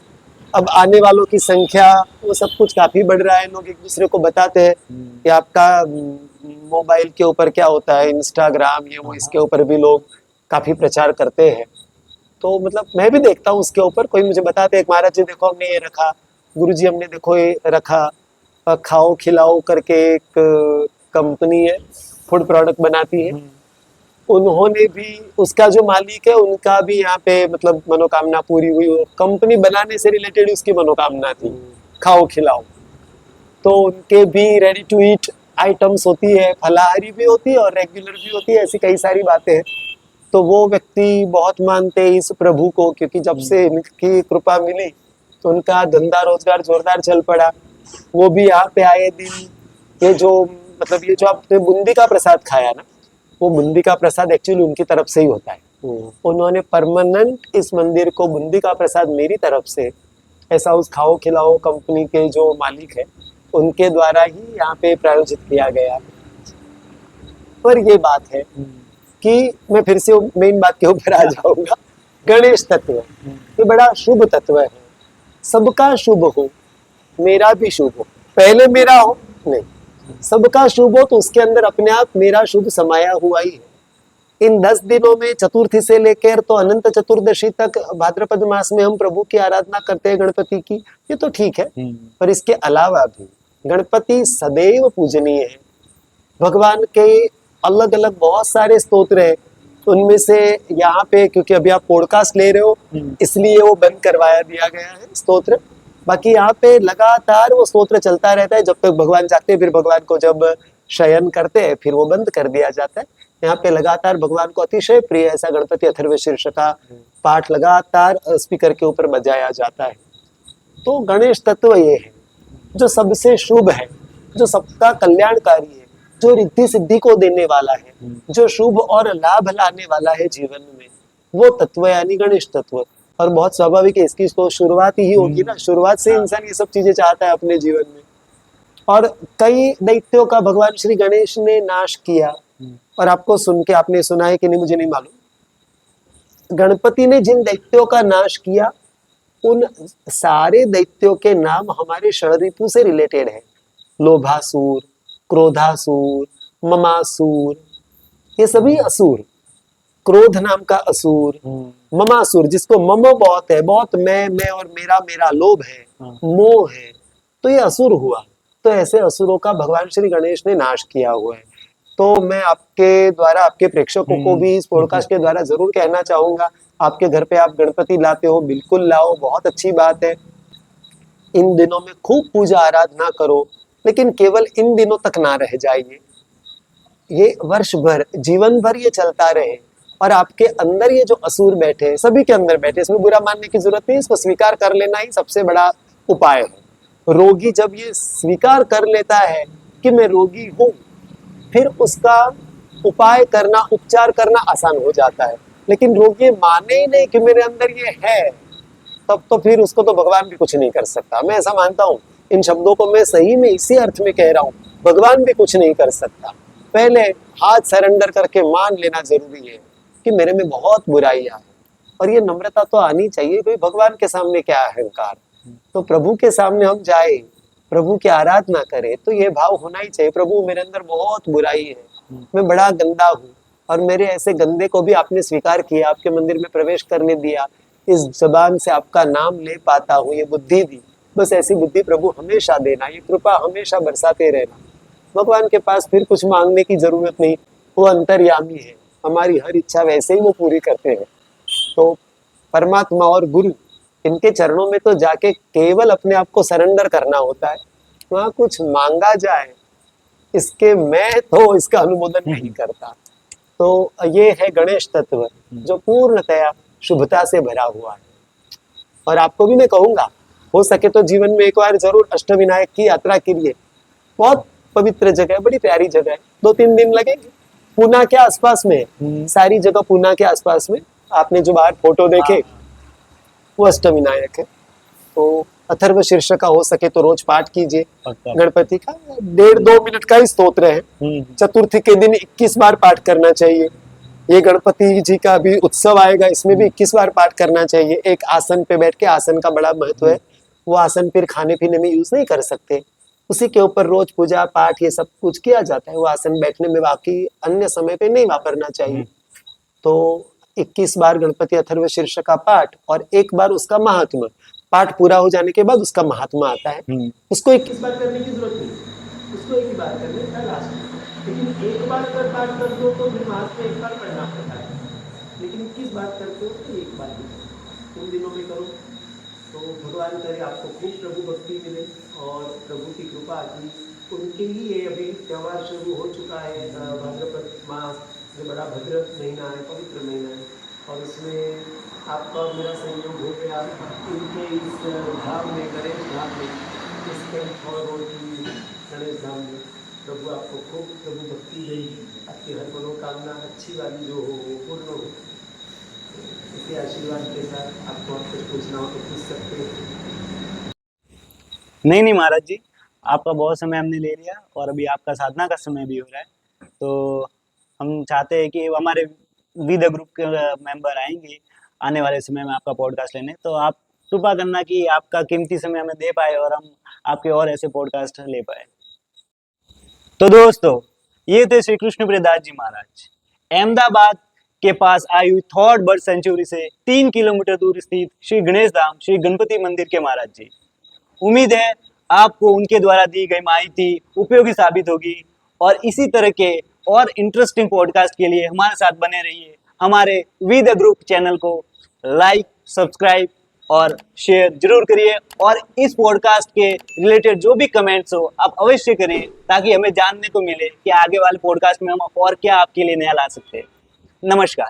अब आने वालों की संख्या, वो सब कुछ काफी बढ़ रहा है। लोग एक दूसरे को बताते हैं कि आपका मोबाइल के ऊपर क्या होता है, इंस्टाग्राम, ये वो, इसके ऊपर भी लोग काफी प्रचार करते हैं। तो मतलब मैं भी देखता हूँ उसके ऊपर, कोई मुझे बताते हैं महाराज जी देखो हमने ये रखा, गुरुजी हमने देखो ये रखा। खाओ खिलाओ करके एक कंपनी है, फूड प्रोडक्ट बनाती है, उन्होंने भी, उसका जो मालिक है उनका भी यहाँ पे मतलब मनोकामना पूरी हुई। कंपनी बनाने से रिलेटेड उसकी मनोकामना थी, खाओ खिलाओ। तो उनके भी रेडी टू ईट आइटम्स होती है, फलाहारी भी होती है और रेगुलर भी होती है, ऐसी कई सारी बातें हैं। तो वो व्यक्ति बहुत मानते हैं इस प्रभु को, क्योंकि जब से इनकी कृपा मिली तो उनका धंधा रोजगार जोरदार चल पड़ा। वो भी यहाँ पे आए दिन, ये जो मतलब ये जो आपने बूंदी का प्रसाद खाया ना, वो बूंदी का प्रसाद एक्चुअली उनकी तरफ से ही होता है। उन्होंने परमानेंट इस मंदिर को बूंदी का प्रसाद मेरी तरफ से, ऐसा उस खाओ खिलाओ कंपनी के जो मालिक है उनके द्वारा ही यहाँ पे प्रायोजित किया गया। पर ये बात है कि मैं फिर से मेन बात के ऊपर आ जाऊंगा। गणेश तत्व ये बड़ा शुभ तत्व है, सबका शुभ हो, मेरा भी शुभ हो। पहले मेरा हो नहीं, सबका शुभ हो तो उसके अंदर अपने आप मेरा शुभ समाया हुआ ही है। इन 10 दिनों में चतुर्थी से लेकर तो अनंत चतुर्दशी तक भाद्रपद मास में हम प्रभु की आराधना करते हैं गणपति की, ये तो ठीक है। पर इसके अलावा भी गणपति सदैव पूजनीय है। भगवान के अलग अलग बहुत सारे स्तोत्र हैं, उनमें से यहाँ पे क्योंकि अभी आप पॉडकास्ट ले रहे हो इसलिए वो बंद करवाया दिया गया है स्तोत्र। बाकी यहाँ पे लगातार वो स्तोत्र चलता रहता है जब तक भगवान जागते हैं, फिर भगवान को जब शयन करते हैं फिर वो बंद कर दिया जाता है। यहाँ पे लगातार भगवान को अतिशय प्रिय ऐसा गणपति अथर्वशीर्ष का पाठ लगातार स्पीकर के ऊपर बजाया जाता है। तो गणेश तत्व ये है जो सबसे शुभ है, जो सबका कल्याणकारी है, जो रिद्धि सिद्धि को देने वाला है, जो शुभ और लाभ लाने वाला है जीवन में, वो तत्व यानी गणेश तत्व। और बहुत स्वाभाविक है, इसकी तो शुरुआत ही होगी ना, शुरुआत से इंसान ये सब चीजें चाहता है अपने जीवन में। और कई दैत्यों का भगवान श्री गणेश ने नाश किया, और आपको सुन के आपने सुना है कि नहीं मुझे नहीं मालूम, गणपति ने जिन दैत्यों का नाश किया उन सारे दैत्यों के नाम हमारे षडरिपु से रिलेटेड है। लोभासुर, क्रोधासुर, ममासुर, ये सभी असुर। क्रोध नाम का असुर, ममासुर जिसको मम बहुत है, बहुत मैं और मेरा मेरा लोभ है, मोह है, तो ये असुर हुआ। तो ऐसे असुरों का भगवान श्री गणेश ने नाश किया हुआ है। तो मैं आपके द्वारा आपके प्रेक्षकों को भी इस पॉडकास्ट के द्वारा जरूर कहना चाहूंगा, आपके घर पे आप गणपति लाते हो, बिल्कुल लाओ, बहुत अच्छी बात है। इन दिनों में खूब पूजा आराधना करो, लेकिन केवल इन दिनों तक ना रह जाइए। ये वर्ष भर, जीवन भर ये चलता रहे। और आपके अंदर ये जो असुर बैठे हैं, सभी के अंदर बैठे, इसमें बुरा मानने की जरूरत नहीं, इसको स्वीकार कर लेना ही सबसे बड़ा उपाय है। रोगी जब ये स्वीकार कर लेता है कि मैं रोगी हूं, फिर उसका उपाय करना, उपचार करना आसान हो जाता है। लेकिन रोगी माने ही नहीं कि मेरे अंदर ये है, तब तो फिर उसको तो भगवान भी कुछ नहीं कर सकता। मैं ऐसा मानता हूँ, इन शब्दों को मैं सही में इसी अर्थ में कह रहा हूँ, भगवान भी कुछ नहीं कर सकता। पहले हाथ सरेंडर करके मान लेना जरूरी है कि मेरे में बहुत बुराइयां हैं, और ये नम्रता तो आनी चाहिए। भाई भगवान के सामने क्या अहंकार, तो प्रभु के सामने हम जाए, प्रभु की आराधना करें, तो ये भाव होना ही चाहिए, प्रभु मेरे अंदर बहुत बुराई है, मैं बड़ा गंदा हूँ, और मेरे ऐसे गंदे को भी आपने स्वीकार किया, आपके मंदिर में प्रवेश करने दिया, इस जबान से आपका नाम ले पाता हूँ, ये बुद्धि दी, बस ऐसी बुद्धि प्रभु हमेशा देना, ये कृपा हमेशा बरसाते रहना। भगवान के पास फिर कुछ मांगने की जरूरत नहीं, वो अंतर्यामी है, हमारी हर इच्छा वैसे ही वो पूरी करते हैं। तो परमात्मा और गुरु, इनके चरणों में तो जाके केवल अपने आप को सरेंडर करना होता है, वहां कुछ मांगा जाए इसके मैं तो इसका अनुमोदन नहीं करता। तो ये है गणेश तत्व, जो पूर्णतया शुभता से भरा हुआ है। और आपको भी मैं कहूंगा, हो सके तो जीवन में एक बार जरूर अष्टविनायक की यात्रा कीजिए, बहुत पवित्र जगह है, बड़ी प्यारी जगह है, 2-3 दिन लगेंगे। पूना के आसपास में है, सारी जगह पूना के आसपास में, आपने जो बाहर फोटो देखे वो अष्टविनायक है। तो अथर्व शीर्ष का हो सके तो रोज पाठ कीजिए गणपति का, 1.5-2 मिनट का ही स्तोत्र है। चतुर्थी के दिन 21 बार पाठ करना चाहिए। ये गणपति जी का भी उत्सव आएगा, इसमें भी 21 बार पाठ करना चाहिए। एक आसन पे बैठ के, आसन का बड़ा महत्व है, वो आसन फिर खाने पीने में यूज नहीं कर सकते, उसी के ऊपर रोज पूजा पाठ ये सब कुछ किया जाता है। वो आसन बैठने में, बाकी अन्य समय पे नहीं वापरना चाहिए। तो 21 बार गणपति अथर्व शीर्ष का पाठ, और एक बार उसका महात्मा, पाठ पूरा हो जाने के बाद उसका महात्मा आता है, उसको 21 बार करने की जरूरत नहीं, उसको एक ही बार करने का लास्ट। लेकिन एक बार अगर पाठ कर दो तो फिर महात्मा एक बार पढ़ना पड़ता है, लेकिन 21 बार करते हो तो एक बार उन दिनों में करो। तो भगवान करे आपको खूब प्रभु भक्ति मिले और प्रभु की कृपा की। उनके लिए अभी त्यौहार शुरू हो चुका है, भाद्रपद मास, जो बड़ा भद्र महीना है, पवित्र महीना है, और उसमें आपका मेरा संयोग हो गया इनके इस धाम में, गणेश धाम में, इस कैंप और रोड की गणेश धाम में। प्रभु आपको खूब प्रभु भक्ति देगी, आपकी हर मनोकामना अच्छी वाली जो हो वो पूर्ण हो। इसी आशीर्वाद के साथ आपको और कुछ पूछना हो तो पूछ सकते हैं। नहीं महाराज जी, आपका बहुत समय हमने ले लिया, और अभी आपका साधना का समय भी हो रहा है, तो हम चाहते हैं कि हमारे वी द ग्रुप के मेंबर आएंगे आने वाले समय में आपका पॉडकास्ट लेने, तो आप कृपा करना कि आपका कीमती समय हमें दे पाए और हम आपके और ऐसे पॉडकास्ट ले पाए। तो दोस्तों, ये थे श्री कृष्ण प्रियदास जी महाराज, अहमदाबाद के पास आई हुई थर्ड बर्ड सेंचुरी से 3 किलोमीटर दूर स्थित श्री गणेश धाम, श्री गणपति मंदिर के महाराज जी। उम्मीद है आपको उनके द्वारा दी गई माहिती उपयोगी साबित होगी, और इसी तरह के और इंटरेस्टिंग पॉडकास्ट के लिए हमारे साथ बने रहिए। हमारे वी द ग्रुप चैनल को लाइक, सब्सक्राइब और शेयर जरूर करिए, और इस पॉडकास्ट के रिलेटेड जो भी कमेंट्स हो आप अवश्य करें, ताकि हमें जानने को मिले कि आगे वाले पॉडकास्ट में हम और क्या आपके लिए नया ला सकते हैं। नमस्कार।